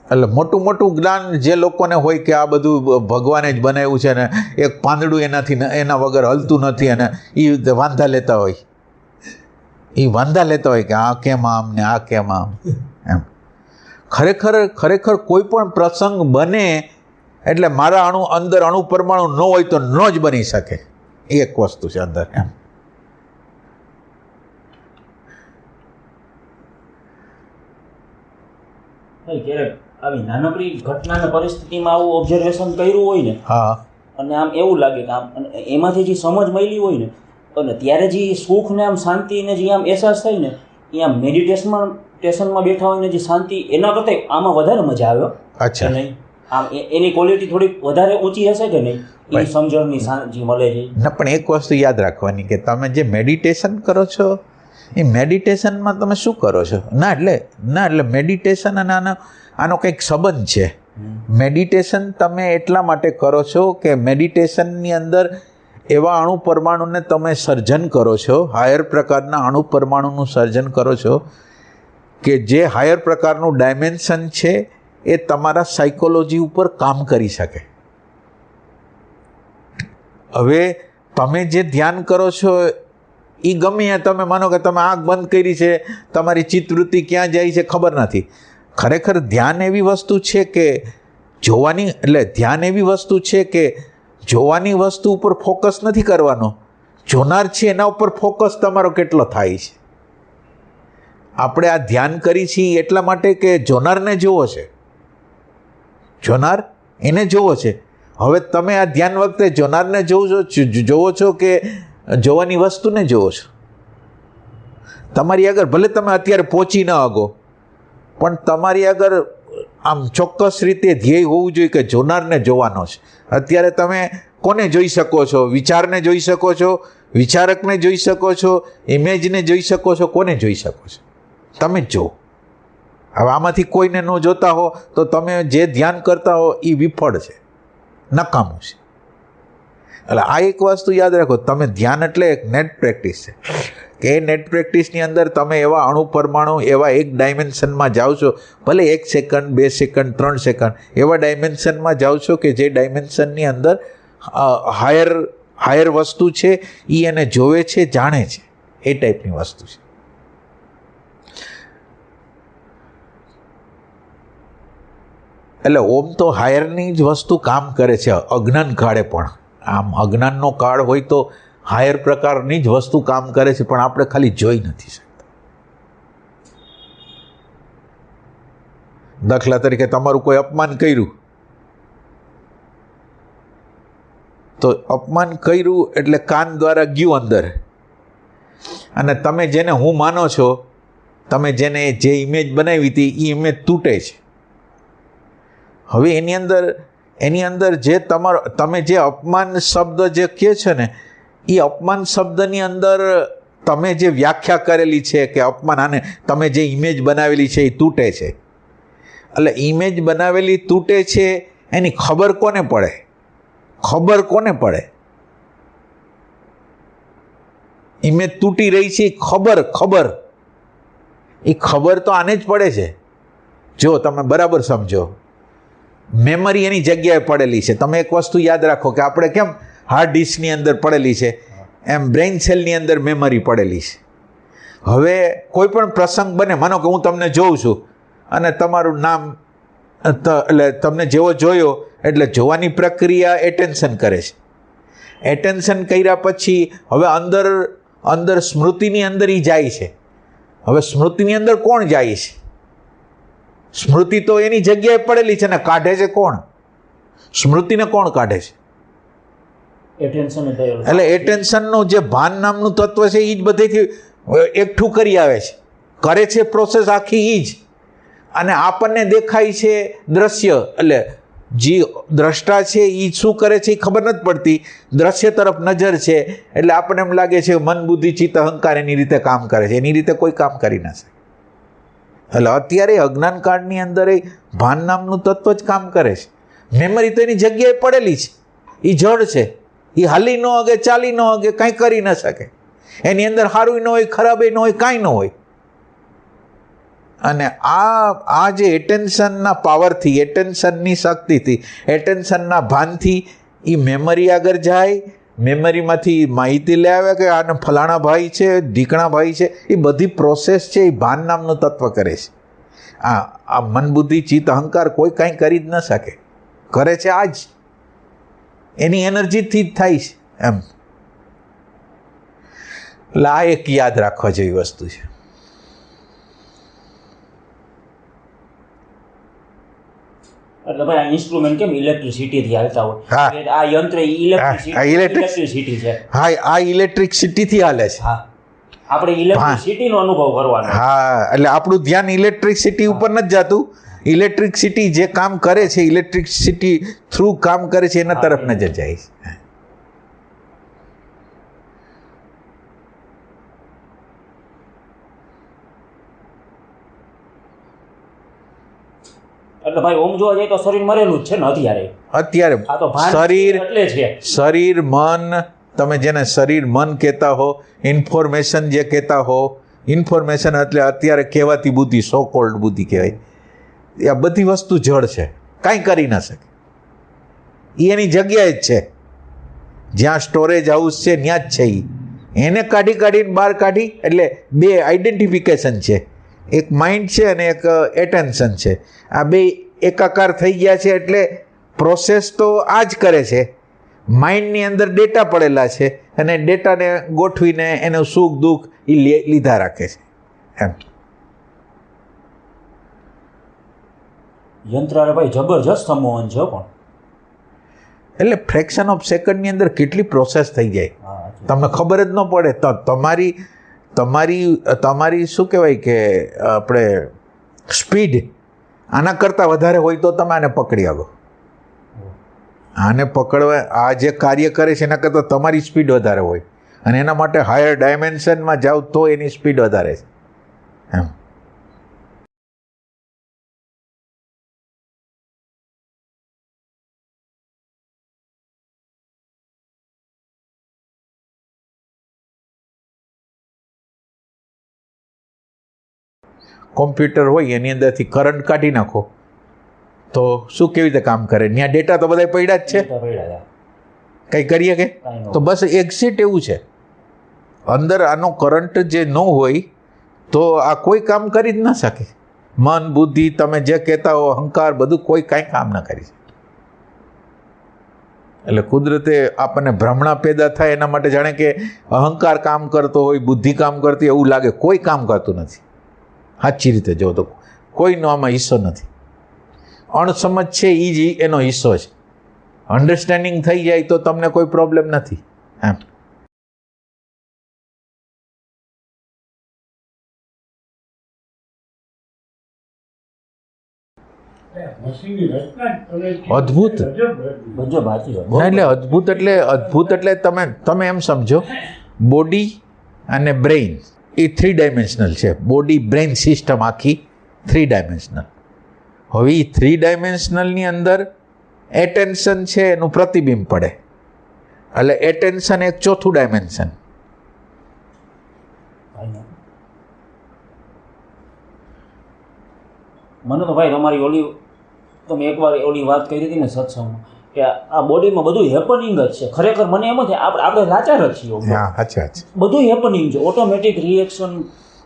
એટલે મોટું જ્ઞાન જે લોકોને હોય કે આ બધું ભગવાને જ બનાવ્યું છે ને એક પાંદડું એના વગર હલતું નથી, અને એ વાંધા લેતા હોય કે આ કેમ આમ ને આ કેમ આમ એમ. ખરેખર કોઈ પણ પ્રસંગ બને એટલે મારા અંદર અણુ પરમાણુ ન હોય તો ન જ બની શકે. એક વસ્તુ છે અંદર એમ.
ક્યારેક આવી નાનકડી ઘટનાના પરિસ્થિતિમાં આવું ઓબ્ઝર્વેશન કર્યું હોય ને
હા
અને આમ એવું લાગે કે આમ અને એમાંથી જે સમજ મળી હોય ને અને ત્યારે જે સુખ ને આમ શાંતિ ને જે આમ અહેસાસ થાય ને એ આમ મેડિટેશનમાં બેઠા હોય ને જે શાંતિ એના કરતાં આમાં વધારે મજા આવ્યો.
અચ્છા.
કે નહીં આમ એની ક્વોલિટી થોડીક વધારે ઊંચી હશે કે નહીં એ સમજણની જે મળે છે.
ના પણ એક વસ્તુ યાદ રાખવાની કે તમે જે મેડિટેશન કરો છો એ મેડિટેશનમાં તમે શું કરો છો? ના એટલે મેડિટેશન અને આનો કંઈક સંબંધ છે. મેડિટેશન તમે એટલા માટે કરો છો કે મેડિટેશનની અંદર એવા અણુ પરમાણુને તમે સર્જન કરો છો, હાયર પ્રકારના અણુ પરમાણુનું સર્જન કરો છો કે જે હાયર પ્રકારનું ડાયમેન્શન છે એ તમારા સાયકોલોજી ઉપર કામ કરી શકે. હવે તમે જે ધ્યાન કરો છો એ ગમે તમે માનો કે તમે આંખ બંધ કરી છે, તમારી ચિત્તવૃત્તિ ક્યાં જાય છે ખબર નથી. ખરેખર ધ્યાન એવી વસ્તુ છે કે ધ્યાન એવી વસ્તુ છે કે જોવાની વસ્તુ ઉપર ફોકસ નથી કરવાનો, જોનાર છે એના ઉપર ફોકસ તમારો કેટલો થાય છે. આપણે આ ધ્યાન કરી છીએ એટલા માટે કે જોનારને જોવો છે, જોનાર એને જોવો છે. હવે તમે આ ધ્યાન વખતે જોનારને જોવો છો કે જોવાની વસ્તુને જોવો છો? તમારી આગળ ભલે તમે અત્યારે પહોંચી ન શકો પણ તમારી આગળ આમ ચોક્કસ રીતે ધ્યેય હોવું જોઈએ કે જોનારને જોવાનો છે. અત્યારે તમે કોને જોઈ શકો છો? વિચારને જોઈ શકો છો, વિચારકને જોઈ શકો છો, ઇમેજને જોઈ શકો છો, કોને જોઈ શકો છો? તમે જ જુઓ. હવે આમાંથી કોઈને ન જોતા હો તો તમે જે ધ્યાન કરતા હો એ વિફળ છે, નકામું છે. એટલે આ એક વસ્તુ યાદ રાખો, તમે ધ્યાન એટલે એક નેટ પ્રેક્ટિસ છે કે એ નેટ પ્રેક્ટિસની અંદર તમે એવા અણુ પરમાણુ એવા એક ડાયમેન્શનમાં જાઓ છો, ભલે 1 સેકન્ડ 2 સેકન્ડ 3 સેકન્ડ એવા ડાયમેન્શનમાં જાઓ છો કે જે ડાયમેન્શનની અંદર હાયર વસ્તુ છે એ એને જોવે છે, જાણે છે, એ ટાઈપની વસ્તુ છે. એટલે ઓમ તો હાયરની જ વસ્તુ કામ કરે છે અજ્ઞાન કાળે પણ. આમ અજ્ઞાનનો કાળ હોય તો હાયર પ્રકારની જ વસ્તુ કામ કરે છે પણ આપણે ખાલી જોઈ નથી શકતા. દાખલા તરીકે તમારું કોઈ અપમાન કર્યું તો અપમાન કર્યું એટલે કાન દ્વારા ગયું અંદર અને તમે જેને હું માનો છો, તમે જેને જે ઇમેજ બનાવી હતી એ ઇમેજ તૂટે છે. હવે એની અંદર જે તમે જે અપમાન શબ્દ જે કહે છે ને એ અપમાન શબ્દની અંદર તમે જે વ્યાખ્યા કરેલી છે કે અપમાન, આને તમે જે ઇમેજ બનાવેલી છે એ તૂટે છે. એટલે ઇમેજ બનાવેલી તૂટે છે એની ખબર કોને પડે? ખબર કોને પડે? ઇમેજ તૂટી રહી છે એ ખબર તો આને જ પડે છે. જો તમે બરાબર સમજો, મેમરી એની જગ્યાએ પડેલી છે. તમે એક વસ્તુ યાદ રાખો કે આપણે કેમ હાર્ડ ડિસ્કની અંદર પડેલી છે એમ બ્રેઇન સેલની અંદર મેમરી પડેલી છે. હવે કોઈ પણ પ્રસંગ બને, માનો કે હું તમને જોઉં છું અને તમારું નામ એટલે તમને જેવો જોયો એટલે જોવાની પ્રક્રિયા એટેન્શન કરે છે. એટેન્શન કર્યા પછી હવે અંદર સ્મૃતિની અંદર એ જાય છે. હવે સ્મૃતિની અંદર કોણ જાય છે? સ્મૃતિ તો એની જગ્યાએ પડેલી છે ને કાઢે છે કોણ? સ્મૃતિને કોણ કાઢે છે? એટલે એટેન્શનનું જે ભાન નામનું તત્વ છે એ જ બધેથી એકઠું કરી આવે છે, કરે છે પ્રોસેસ આખી એ જ. અને આપણને દેખાય છે દ્રશ્ય, એટલે જે દ્રષ્ટા છે એ શું કરે છે એ ખબર નથી પડતી, દ્રશ્ય તરફ નજર છે એટલે આપણને એમ લાગે છે મન બુદ્ધિ ચિત્ત અહંકાર એની રીતે કામ કરે છે, એની રીતે કોઈ કામ કરી ના શકે. એટલે અત્યારે અજ્ઞાન કાળની અંદર એ ભાન નામનું તત્વ જ કામ કરે છે. મેમરી તો એની જગ્યાએ પડેલી છે, એ જડ છે, એ હાલી ન હગે, ચાલી ન હગે, કાંઈ કરી ન શકે. એની અંદર સારું ન હોય, ખરાબ ન હોય, કાંઈ ન હોય. અને આ જે એટેન્શનના પાવરથી, એટેન્શનની શક્તિથી, એટેન્શનના ભાનથી એ મેમરી આગળ જાય, મેમરીમાંથી માહિતી લે આવે કે આને ફલાણા ભાઈ છે, ઢીકણા ભાઈ છે. એ બધી પ્રોસેસ છે એ ભાન નામનું તત્વ કરે છે. આ મન બુદ્ધિ ચિત્ત અહંકાર કોઈ કાંઈ કરી જ ન શકે, કરે છે આ જ એની એનર્જીથી જ થાય છે એમ. એટલે આ એક યાદ રાખવા જેવી વસ્તુ છે.
એટલે ભાઈ આ ઇન્સ્ટ્રુમેન્ટ કેમ ઇલેક્ટ્રિસિટીથી હાલતા હોય,
હા.
એટલે આ યંત્ર
હા,
ઇલેક્ટ્રિસિટી છે.
હા, આ ઇલેક્ટ્રિસિટીથી હાલે છે.
હા, આપણે ઇલેક્ટ્રિસિટીનો અનુભવ કરવાનો.
હા, એટલે આપણું ધ્યાન ઇલેક્ટ્રિસિટી ઉપર નથી જતું. ઇલેક્ટ્રિસિટી જે કામ કરે છે, ઇલેક્ટ્રિસિટી થ્રુ કામ કરે છે એના તરફ નજર જાય છે.
એટલે ભાઈ ઓમ જોવા જઈએ તો શરીર મરેલું જ છે ને અત્યારે.
અત્યારે
આ તો ભાન
શરીર
એટલે છે.
શરીર મન, તમે જેને શરીર મન કહેતા હો, ઇન્ફોર્મેશન જે કહેતા હો, ઇન્ફોર્મેશન એટલે અત્યારે કહેવાતી બુદ્ધિ, સો કોલ્ડ બુદ્ધિ કહેવાય, આ બધી વસ્તુ જળ છે, કાંઈ કરી ન શકે. એ એની જગ્યાએ જ છે, જ્યાં સ્ટોરેજ હાઉસ છે ત્યાં જ છે. એને કાઢીને બહાર કાઢી, એટલે બે આઈડેન્ટિફિકેશન છે, એક માઇન્ડ છે અને એક એટેન્શન છે. આ બે એકાકાર થઈ ગયા છે, એટલે પ્રોસેસ તો આ જ કરે છે. માઇન્ડની અંદર ડેટા પડેલા છે અને ડેટાને ગોઠવીને એનું સુખ દુઃખ એ લીધા રાખે છે એમ.
યંત્ર ભાઈ જબરજસ્ત સંમોહન છે પણ.
એટલે ફ્રેક્શન ઓફ સેકન્ડની અંદર કેટલી પ્રોસેસ થઈ જાય તમને ખબર જ ન પડે. તો તમારી શું કહેવાય કે આપણે સ્પીડ આના કરતાં વધારે હોય તો તમે આને પકડી આવો. આને પકડવા, આ જે કાર્ય કરે છે એના કરતાં તમારી સ્પીડ વધારે હોય અને એના માટે હાયર ડાયમેન્શનમાં જાઓ તો એની સ્પીડ વધારે છે એમ. કોમ્પ્યુટર હોય એની અંદરથી કરંટ કાઢી નાખો તો શું કેવી રીતે કામ કરે? ત્યાં ડેટા તો બધા પડ્યા જ છે, કંઈ કરીએ કે? તો બસ એક્ઝિટ એવું છે. અંદર આનો કરંટ જે ન હોય તો આ કોઈ કામ કરી જ ન શકે. મન, બુદ્ધિ, તમે જે કહેતા હો, અહંકાર, બધું કોઈ કાંઈ કામ ન કરી શકે. એટલે કુદરતે આપણને ભ્રમણા પેદા થાય એના માટે જાણે કે અહંકાર કામ કરતો હોય, બુદ્ધિ કામ કરતી એવું લાગે. કોઈ કામ કરતું નથી. સાચી રીતે જો તો કોઈનો આમાં હિસ્સો નથી. અણસમજ છે એ જ એનો હિસ્સો છે. અન્ડરસ્ટેન્ડિંગ થઈ જાય તો તમને કોઈ પ્રોબ્લેમ નથી એમ. અદ્ભુત. એટલે અદ્ભુત એટલે તમે એમ સમજો, બોડી અને બ્રેઇન એ 3 ડાયમેન્શનલ છે. બોડી બ્રેઇન સિસ્ટમ આખી 3 ડાયમેન્શનલ. હવે એ 3 ડાયમેન્શનલની અંદર એટેન્શન છે એનું પ્રતિબિંબ પડે, એટલે એટેન્શન એક 4થું ડાયમેન્શન.
મને તો ભાઈ તમારી તમે એકવાર ઓલી વાત કરી હતી ને સત્સંગમાં કે આ બોડીમાં બધું હેપનિંગ જ છે. ખરેખર મને એમ છે આપણે લાચાર જ છીએ. બધું હેપનિંગ છે, ઓટોમેટિક રિએક્શન.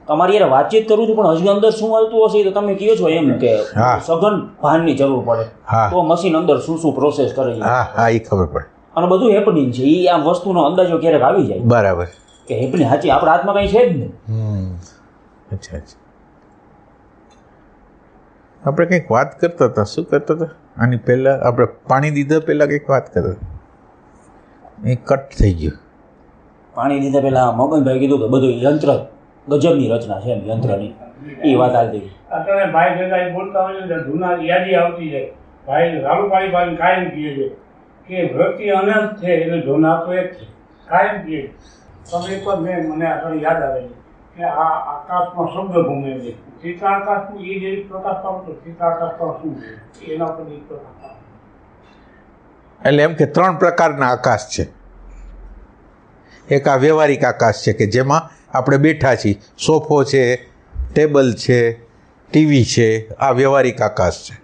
તમારી યાર વાતચીત કરું છું પણ હજી અંદર શું હાલતું હશે તો તમે કહો છો એમ કે સઘન ભાનની જરૂર પડે તો મશીન અંદર શું પ્રોસેસ કરે છે.
એ ખબર પડે.
અને બધું હેપનિંગ છે. એ આ વસ્તુનો અંદાજો ક્યારેક આવી જાય.
બરાબર.
કે હેપનિંગ સાચી આપણા હાથમાં કંઈ છે જ નહીં.
અચ્છા. આપણે કંઈક વાત કરતા હતા. શું કરતા હતા? આની પહેલાં આપણે પાણી દીધા પહેલાં કંઈક વાત કરતા હતા, એ કટ થઈ ગયું.
પાણી દીધા પહેલાં મગનભાઈ કીધું કે બધું યંત્ર ગજબની રચના છે યંત્રની. એ વાત આવી
અત્યારે ભાઈ ભેગા બોલતા હોય ને જૂના યાદી આવતી જાય. ભાઈ રાલુપાળી ભાઈ કાયમ કહે છે કે વૃત્તિ અનંત છે એટલે જોનાર તો એક છે, કાયમ કહે. તમે એક વાર મને અત્યારે યાદ આવે છે કે આ આકાશમાં શબ્દ ઘૂમે છે. ચિત્રાકાશનું એ જે પ્રકાશ પાડતો ચિત્રાકાશ શું છે એના પર એક પ્રકાશ.
એટલે એમ કે 3 પ્રકારના આકાશ છે. એક આ વ્યવહારિક આકાશ છે કે જેમાં આપણે બેઠા છીએ, સોફો છે, ટેબલ છે, ટીવી છે, આ વ્યવહારિક આકાશ છે.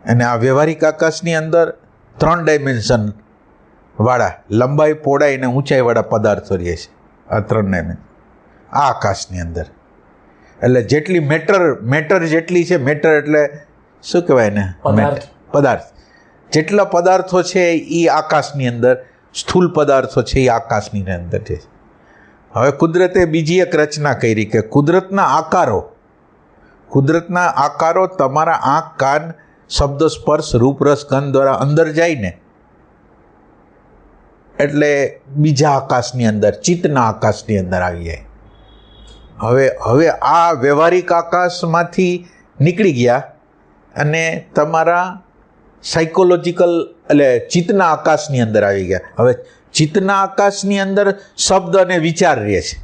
અને આ વ્યવહારિક આકાશની અંદર 3 ડાયમેન્શન વાળા લંબાઈ, પહોળાઈ અને ઊંચાઈવાળા પદાર્થો રહે છે. આ 3 ડાયમેન્શન આ આકાશની અંદર. એટલે જેટલી મેટર જેટલી છે, મેટર એટલે શું કહેવાય ને, પદાર્થ. જેટલા પદાર્થો છે એ આકાશની અંદર, સ્થૂલ પદાર્થો છે એ આકાશની અંદર છે. હવે કુદરતે બીજી એક રચના કરી કે કુદરતના આકારો, કુદરતના આકારો તમારા આંખ, કાન, શબ્દ, સ્પર્શ, રૂપ, રસ, ગંધ દ્વારા અંદર જાય ને એટલે બીજા આકાશની અંદર, ચિત્તના આકાશની અંદર આવી જાય. હવે આ વ્યવહારિક આકાશમાંથી નીકળી ગયા અને તમારા સાયકોલોજીકલ એટલે ચિત્તના આકાશની અંદર આવી ગયા. હવે ચિત્તના આકાશની અંદર શબ્દ અને વિચાર રહે છે.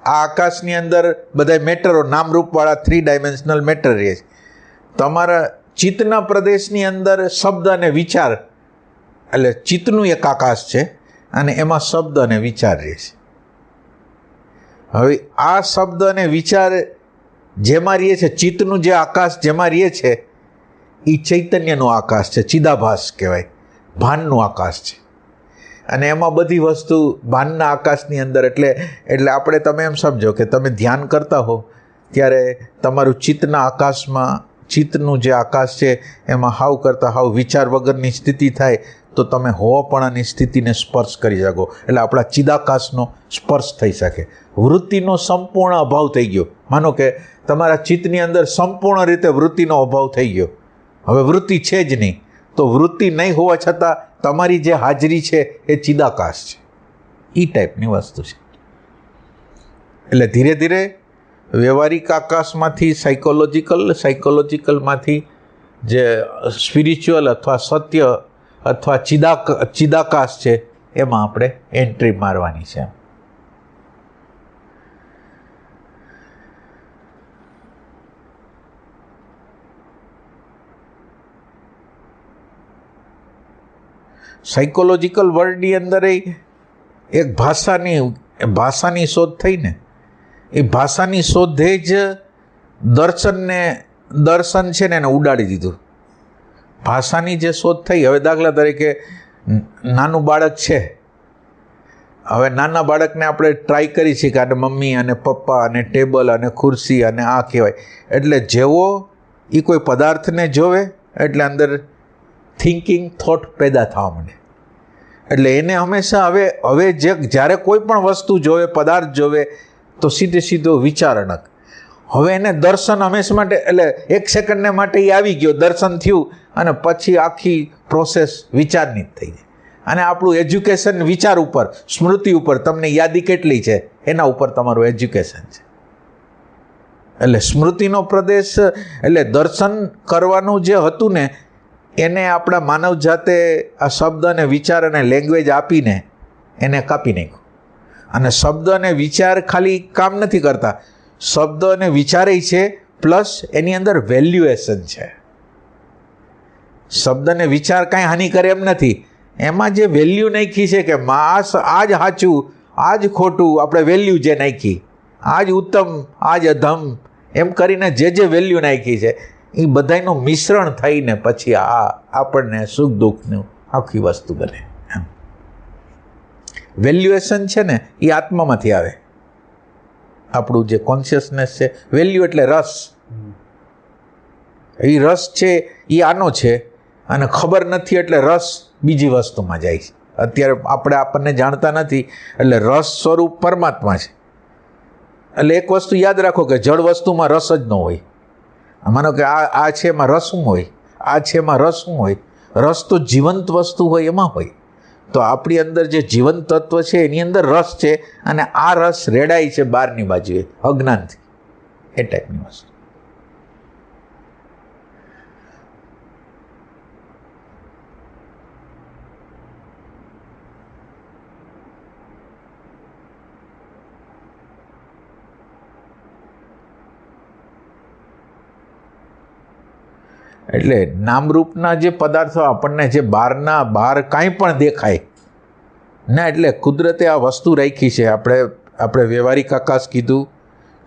આ આકાશની અંદર બધા મેટરો, નામરૂપવાળા 3 ડાયમેન્શનલ મેટર રહે છે. તમારા ચિત્તના પ્રદેશની અંદર શબ્દ અને વિચાર એટલે ચિત્તનું એક આકાશ છે અને એમાં શબ્દ અને વિચાર રહે છે. હવે આ શબ્દ અને વિચાર જેમાં રહે છે, ચિત્તનું જે આકાશ જેમાં રહે છે એ ચૈતન્યનો આકાશ છે, ચિદાભાસ કહેવાય, ભાનનું આકાશ છે. અને એમાં બધી વસ્તુ ભાનના આકાશની અંદર એટલે આપણે તમે એમ સમજો કે તમે ધ્યાન કરતા હો ત્યારે તમારું ચિત્તના આકાશમાં, ચિત્તનું જે આકાશ છે એમાં હાવ કરતાં હાવ વિચાર વગરની સ્થિતિ થાય તો તમે હોવાપણાની સ્થિતિને સ્પર્શ કરી શકો. એટલે આપણા ચિદાકાશનો સ્પર્શ થઈ શકે. વૃત્તિનો સંપૂર્ણ અભાવ થઈ ગયો. માનો કે તમારા ચિત્તની અંદર સંપૂર્ણ રીતે વૃત્તિનો અભાવ થઈ ગયો. હવે વૃત્તિ છે જ નહીં, તો વૃત્તિ નહીં હોવા છતાં તમારી જે હાજરી છે એ ચિદાકાશ છે. એ ટાઈપની વસ્તુ છે. એટલે ધીરે ધીરે વ્યવહારિક આકાશમાંથી સાયકોલોજીકલમાંથી જે સ્પિરિચ્યુઅલ અથવા સત્ય અથવા ચિદાકાશ છે એમાં આપણે એન્ટ્રી મારવાની છે. સાયકોલોજીકલ વર્લ્ડની અંદર એક ભાષાની શોધ થઈ ને, એ ભાષાની શોધે જ દર્શન છે ને એને ઉડાડી દીધું. ભાષાની જે શોધ થઈ, હવે દાખલા તરીકે નાનું બાળક છે, હવે નાના બાળકને આપણે ટ્રાય કરી છીએ કે આને મમ્મી અને પપ્પા અને ટેબલ અને ખુરશી અને આ કહેવાય. એટલે જેવો એ કોઈ પદાર્થને જોવે એટલે અંદર થિંકિંગ થોટ પેદા થવા માંડે. એટલે એને હંમેશા હવે જ્યારે કોઈ પણ વસ્તુ જોવે, પદાર્થ જોવે તો સીધો વિચારણક. હવે એને દર્શન હંમેશા માટે, એટલે 1 સેકન્ડને માટે એ આવી ગયો, દર્શન થયું અને પછી આખી પ્રોસેસ વિચારની જ થઈ જાય. અને આપણું એજ્યુકેશન વિચાર ઉપર, સ્મૃતિ ઉપર, તમને યાદી કેટલી છે એના ઉપર તમારું એજ્યુકેશન છે. એટલે સ્મૃતિનો પ્રદેશ, એટલે દર્શન કરવાનું જે હતું ને એને આપણા માનવ જાતે આ શબ્દ અને વિચાર અને લેંગ્વેજ આપીને એને કાપી નાખ્યું. અને શબ્દ અને વિચાર ખાલી કામ નથી કરતા, શબ્દ અને વિચારે છે પ્લસ એની અંદર વેલ્યુએશન છે. શબ્દ અને વિચાર કાંઈ હાનિ કરે એમ નથી, એમાં જે વેલ્યુ નાખી છે કે આ જ સાચું, આ જ ખોટું, આપણે વેલ્યુ જે નાખી, આ જ ઉત્તમ, આ જ અધમ, એમ કરીને જે વેલ્યુ નાખી છે એ બધાનું મિશ્રણ થઈને પછી આ આપણને સુખ દુઃખનું આખી વસ્તુ બને. વેલ્યુએશન છે ને એ આત્મામાંથી આવે. આપણું જે કોન્શિયસનેસ છે, વેલ્યુ એટલે રસ. એ રસ છે એ આનો છે અને ખબર નથી એટલે રસ બીજી વસ્તુમાં જાય છે. અત્યારે આપણને જાણતા નથી એટલે રસ સ્વરૂપ પરમાત્મા છે. એટલે એક વસ્તુ યાદ રાખો કે જળ વસ્તુમાં રસ જ ન હોય. માનો કે આ છે એમાં રસ શું હોય, આ છે એમાં રસ શું હોય? રસ તો જીવંત વસ્તુ હોય એમાં હોય. તો આપણી અંદર જે જીવંત તત્વ છે એની અંદર રસ છે અને આ રસ રેડાય છે બહારની બાજુએ અજ્ઞાનથી. એ ટાઈપની વસ્તુ. એટલે નામરૂપના જે પદાર્થો આપણને જે બહાર કાંઈ પણ દેખાય ના, એટલે કુદરતે આ વસ્તુ રાખી છે. આપણે વ્યવહારિક આકાશ કીધું,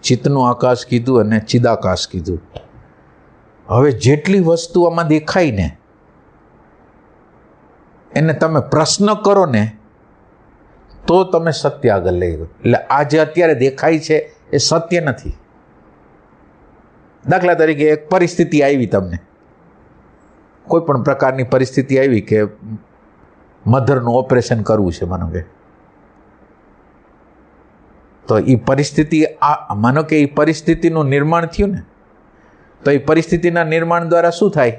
ચિત્તનું આકાશ કીધું અને ચિદાકાશ કીધું. હવે જેટલી વસ્તુ આમાં દેખાય ને એને તમે પ્રશ્ન કરો ને તો તમે સત્ય આગળ લઈ ગયો. એટલે આ જે અત્યારે દેખાય છે એ સત્ય નથી. દાખલા તરીકે એક પરિસ્થિતિ આવી, તમને કોઈ પણ પ્રકારની પરિસ્થિતિ આવી કે મધરનું ઓપરેશન કરવું છે, માનો કે, તો એ પરિસ્થિતિ માનો કે એ પરિસ્થિતિનું નિર્માણ થયું ને તો એ પરિસ્થિતિના નિર્માણ દ્વારા શું થાય?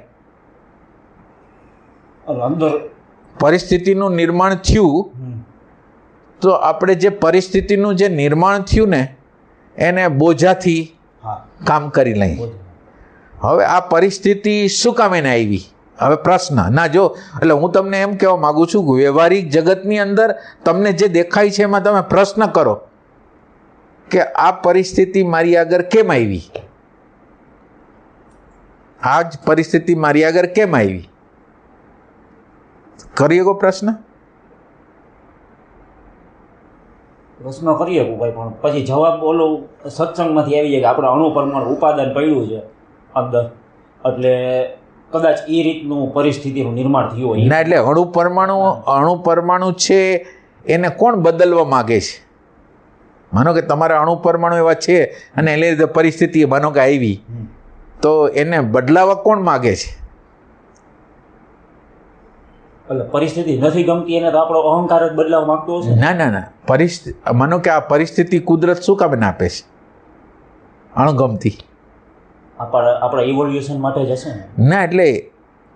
અંદર
પરિસ્થિતિનું નિર્માણ થયું તો આપણે જે પરિસ્થિતિનું જે નિર્માણ થયું ને એને બોજાથી કામ કરી લઈએ. હવે આ પરિસ્થિતિ શું કામ એને આવી? હવે પ્રશ્ન ના જો એટલે હું તમને એમ કહેવા માગું છું કે વ્યવહારિક જગતની અંદર તમને જે દેખાય છે એમાં તમે પ્રશ્ન કરો કે આ પરિસ્થિતિ મારી આગળ કેમ આવી? આ જ પરિસ્થિતિ મારી આગળ કેમ આવી? કરીએ કો પ્રશ્ન
કરીએ ભાઈ, પણ પછી જવાબ ઓલો સત્સંગમાંથી આવી જાય કે આપણે અણુ પરમાણુ ઉપાદાન પડ્યું છે અંદર, એટલે કદાચ એ રીતનું પરિસ્થિતિનું નિર્માણ થયું હોય.
ના, એટલે અણુ પરમાણુ છે એને કોણ બદલવા માગે છે? માનો કે તમારા અણુ પરમાણુ એવા છે અને એને લીધે પરિસ્થિતિ માનો કે આવી, તો એને બદલાવા કોણ માગે છે?
એટલે પરિસ્થિતિ નથી ગમતી એને તો આપણો અહંકાર જ બદલાવ માંગતો હશે.
ના, માનો કે આ પરિસ્થિતિ કુદરત શું કામ આપે છે? અણગમતી
આપણા ઇવોલ્યુશન માટે જ હશે ને.
ના, એટલે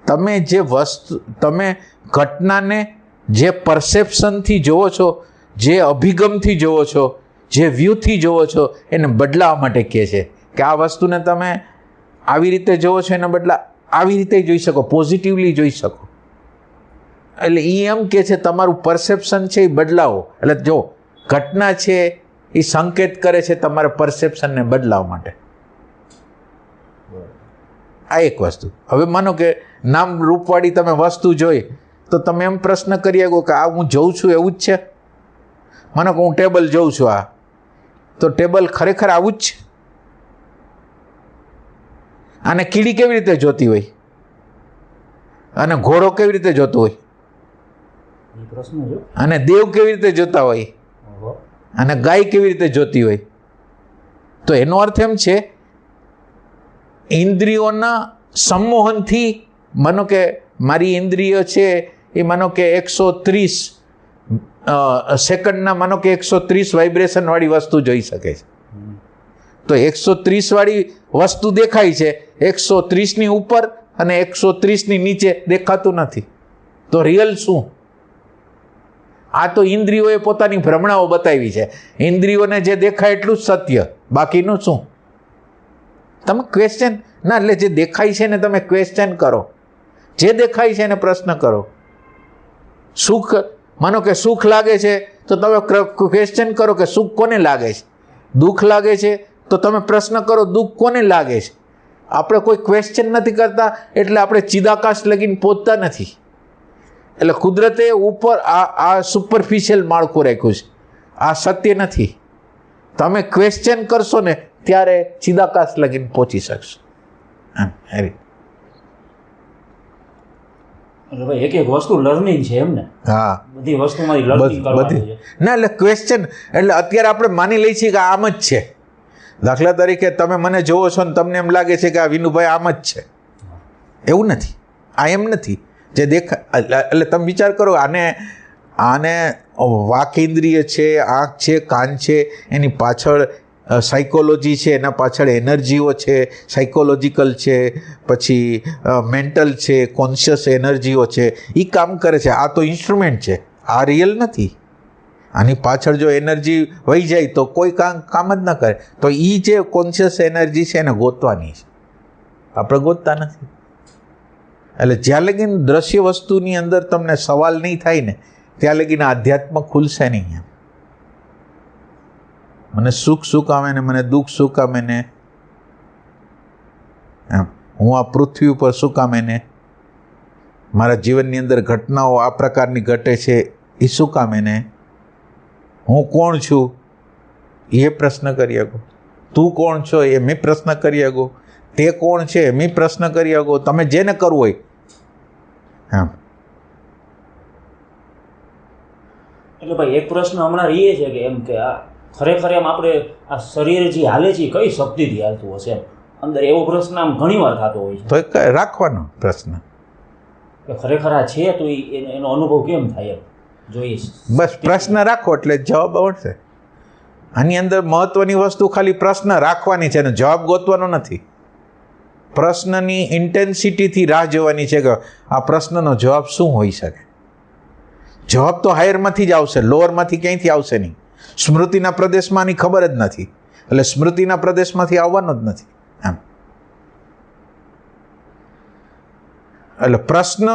તમે જે વસ્તુ તમે ઘટનાને જે પરસેપ્શનથી જોવો છો, જે અભિગમથી જોવો છો, જે વ્યૂથી જોવો છો, એને બદલાવા માટે કહે છે કે આ વસ્તુને તમે આવી રીતે જોવો છો એને બદલા આવી રીતે જોઈ શકો, પોઝિટિવલી જોઈ શકો. એટલે એ એમ કે છે તમારું પરસેપ્શન છે એ બદલાવો. એટલે જો ઘટના છે એ સંકેત કરે છે તમારા પરસેપ્શનને બદલાવવા માટે. આ એક વસ્તુ. હવે માનો કે નામ રૂપવાળી તમે વસ્તુ જોઈ તો તમે એમ પ્રશ્ન કરી શકો કે આ હું જોઉં છું એવું જ છે? માનો કે હું ટેબલ જોઉં છું, આ તો ટેબલ ખરેખર આવું જ છે? આને કીડી કેવી રીતે જોતી હોય? અને ઘોડો કેવી રીતે જોતો હોય? અને દેવ કેવી રીતે જોતા હોય? અને ગાય કેવી રીતે જોતી હોય? તો એનો અર્થ એમ છે ઇન્દ્રિયોના સંમોહનથી, માનો કે મારી ઇન્દ્રિય છે એ માનો કે 130 સેકન્ડના માનો કે 130 વાઇબ્રેશન વાળી વસ્તુ જોઈ શકે છે. તો 130 વાળી વસ્તુ દેખાય છે, 130ની ઉપર અને 130ની નીચે દેખાતું નથી. તો રિયલ શું? આ તો ઇન્દ્રિયોએ પોતાની ભ્રમણાઓ બતાવી છે. ઇન્દ્રિયોને જે દેખાય એટલું જ સત્ય, બાકીનું શું? તમે ક્વેશ્ચન ના, એટલે જે દેખાય છે ને તમે ક્વેશ્ચન કરો, જે દેખાય છે એને પ્રશ્ન કરો. સુખ, માનો કે સુખ લાગે છે તો તમે ક્વેશ્ચન કરો કે સુખ કોને લાગે છે? દુઃખ લાગે છે તો તમે પ્રશ્ન કરો દુઃખ કોને લાગે છે? આપણે કોઈ ક્વેશ્ચન નથી કરતા એટલે આપણે ચિદાકાશ લગીને પહોંચતા નથી. એટલે કુદરતે ઉપર આ સુપરફિશિયલ માળખું રાખ્યું છે. આ સત્ય નથી. તમે ક્વેશ્ચન કરશો ને ત્યારે ચિદાકાશ લગીને પહોંચી શકશો.
એટલે ભાઈ એક વસ્તુ લર્નિંગ છે એમ ને?
હા,
બધી વસ્તુમાંથી લર્નિંગ કરવાની છે.
ના, એટલે ક્વેશ્ચન એટલે અત્યારે આપણે માની લઈએ છીએ કે આમ જ છે. દાખલા તરીકે તમે મને જોવો છો ને તમને એમ લાગે છે કે આ વિનુભાઈ આમ જ છે. એવું નથી. આ એમ નથી. જે દેખાય એટલે તમે વિચાર કરો, આને વાક ઇન્દ્રિય છે, આંખ છે, કાન છે, એની પાછળ સાયકોલોજી છે, એના પાછળ એનર્જીઓ છે, સાયકોલોજીકલ છે, પછી મેન્ટલ છે, કોન્શિયસ એનર્જીઓ છે, એ કામ કરે છે. આ તો ઇન્સ્ટ્રુમેન્ટ છે, આ રિયલ નથી. આની પાછળ જો એનર્જી વહી જાય તો કોઈ કામ જ ન કરે. તો એ જે કોન્શિયસ એનર્જી છે એને ગોતવાની છે, આપણે ગોતતા નથી. એટલે જ્યાં લગીને દ્રશ્ય વસ્તુની અંદર તમને સવાલ નહીં થાય ને ત્યાં લગીને આધ્યાત્મ ખુલશે નહીં. મને સુખ શું કામે ને મને દુઃખ શું કામે ને, એમ હું આ પૃથ્વી ઉપર શું કામે ને, મારા જીવનની અંદર ઘટનાઓ આ પ્રકારની ઘટે છે એ શું કામે ને, હું કોણ છું એ પ્રશ્ન કરી શકો, તું કોણ છો એ મેં પ્રશ્ન કરી શકો, તે કોણ છે મેં પ્રશ્ન કરી શકો, તમે જેને કરવું હોય. હા,
એટલે ભાઈ એક પ્રશ્ન હમણાં રહીએ છે કે એમ કે આ ખરેખર એમ આપણે આ શરીર જે હાલે છે કઈ શક્તિથી હાલતું હશે? એમ અંદર એવો પ્રશ્ન આમ ઘણી વાર થતો હોય છે.
તો રાખવાનો પ્રશ્ન
કે ખરેખર આ છે તો એનો અનુભવ કેમ થાય? એમ જોઈએ
બસ પ્રશ્ન રાખો એટલે જવાબ આવડશે. આની અંદર મહત્વની વસ્તુ ખાલી પ્રશ્ન રાખવાની છે અને જવાબ ગોતવાનો નથી. પ્રશ્નની ઇન્ટેન્સિટીથી રાહ જોવાની છે કે આ પ્રશ્નનો જવાબ શું હોઈ શકે. જવાબ તો હાયરમાંથી જ આવશે, લોઅરમાંથી ક્યાંયથી આવશે નહીં. સ્મૃતિના પ્રદેશમાં આની ખબર જ નથી, એટલે સ્મૃતિના પ્રદેશમાંથી આવવાનો જ નથી એમ. એટલે પ્રશ્ન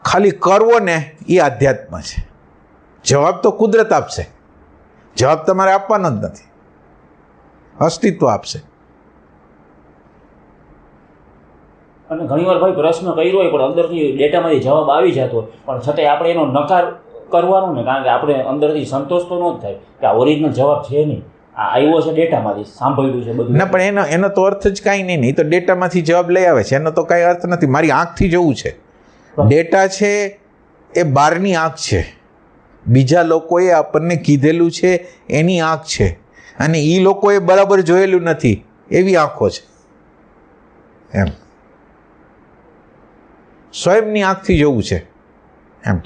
ખાલી કરવો ને એ આધ્યાત્મ છે. જવાબ તો કુદરત આપશે, જવાબ તમારે આપવાનો જ નથી, અસ્તિત્વ આપશે.
અને ઘણીવાર ભાઈ પ્રશ્ન કર્યો હોય પણ અંદરથી ડેટામાંથી જવાબ આવી જતો હોય પણ છતાંય આપણે એનો નકાર કરવાનો ને, કારણ કે આપણે અંદરથી સંતોષ તો ન જ થાય કે આ ઓરિજિનલ જવાબ છે નહીં, આ આવ્યો છે ડેટામાંથી, સાંભળ્યું છે બધું.
ના, પણ એનો તો અર્થ જ કાંઈ નહીં. તો ડેટામાંથી જવાબ લઈ આવે છે એનો તો કાંઈ અર્થ નથી. મારી આંખથી જોવું છે, ડેટા છે એ બહારની આંખ છે, બીજા લોકોએ આપણને કીધેલું છે એની આંખ છે, અને એ લોકોએ બરાબર જોયેલું નથી એવી આંખો છે એમ. સ્વયંની આંખથી જોવું છે એમ.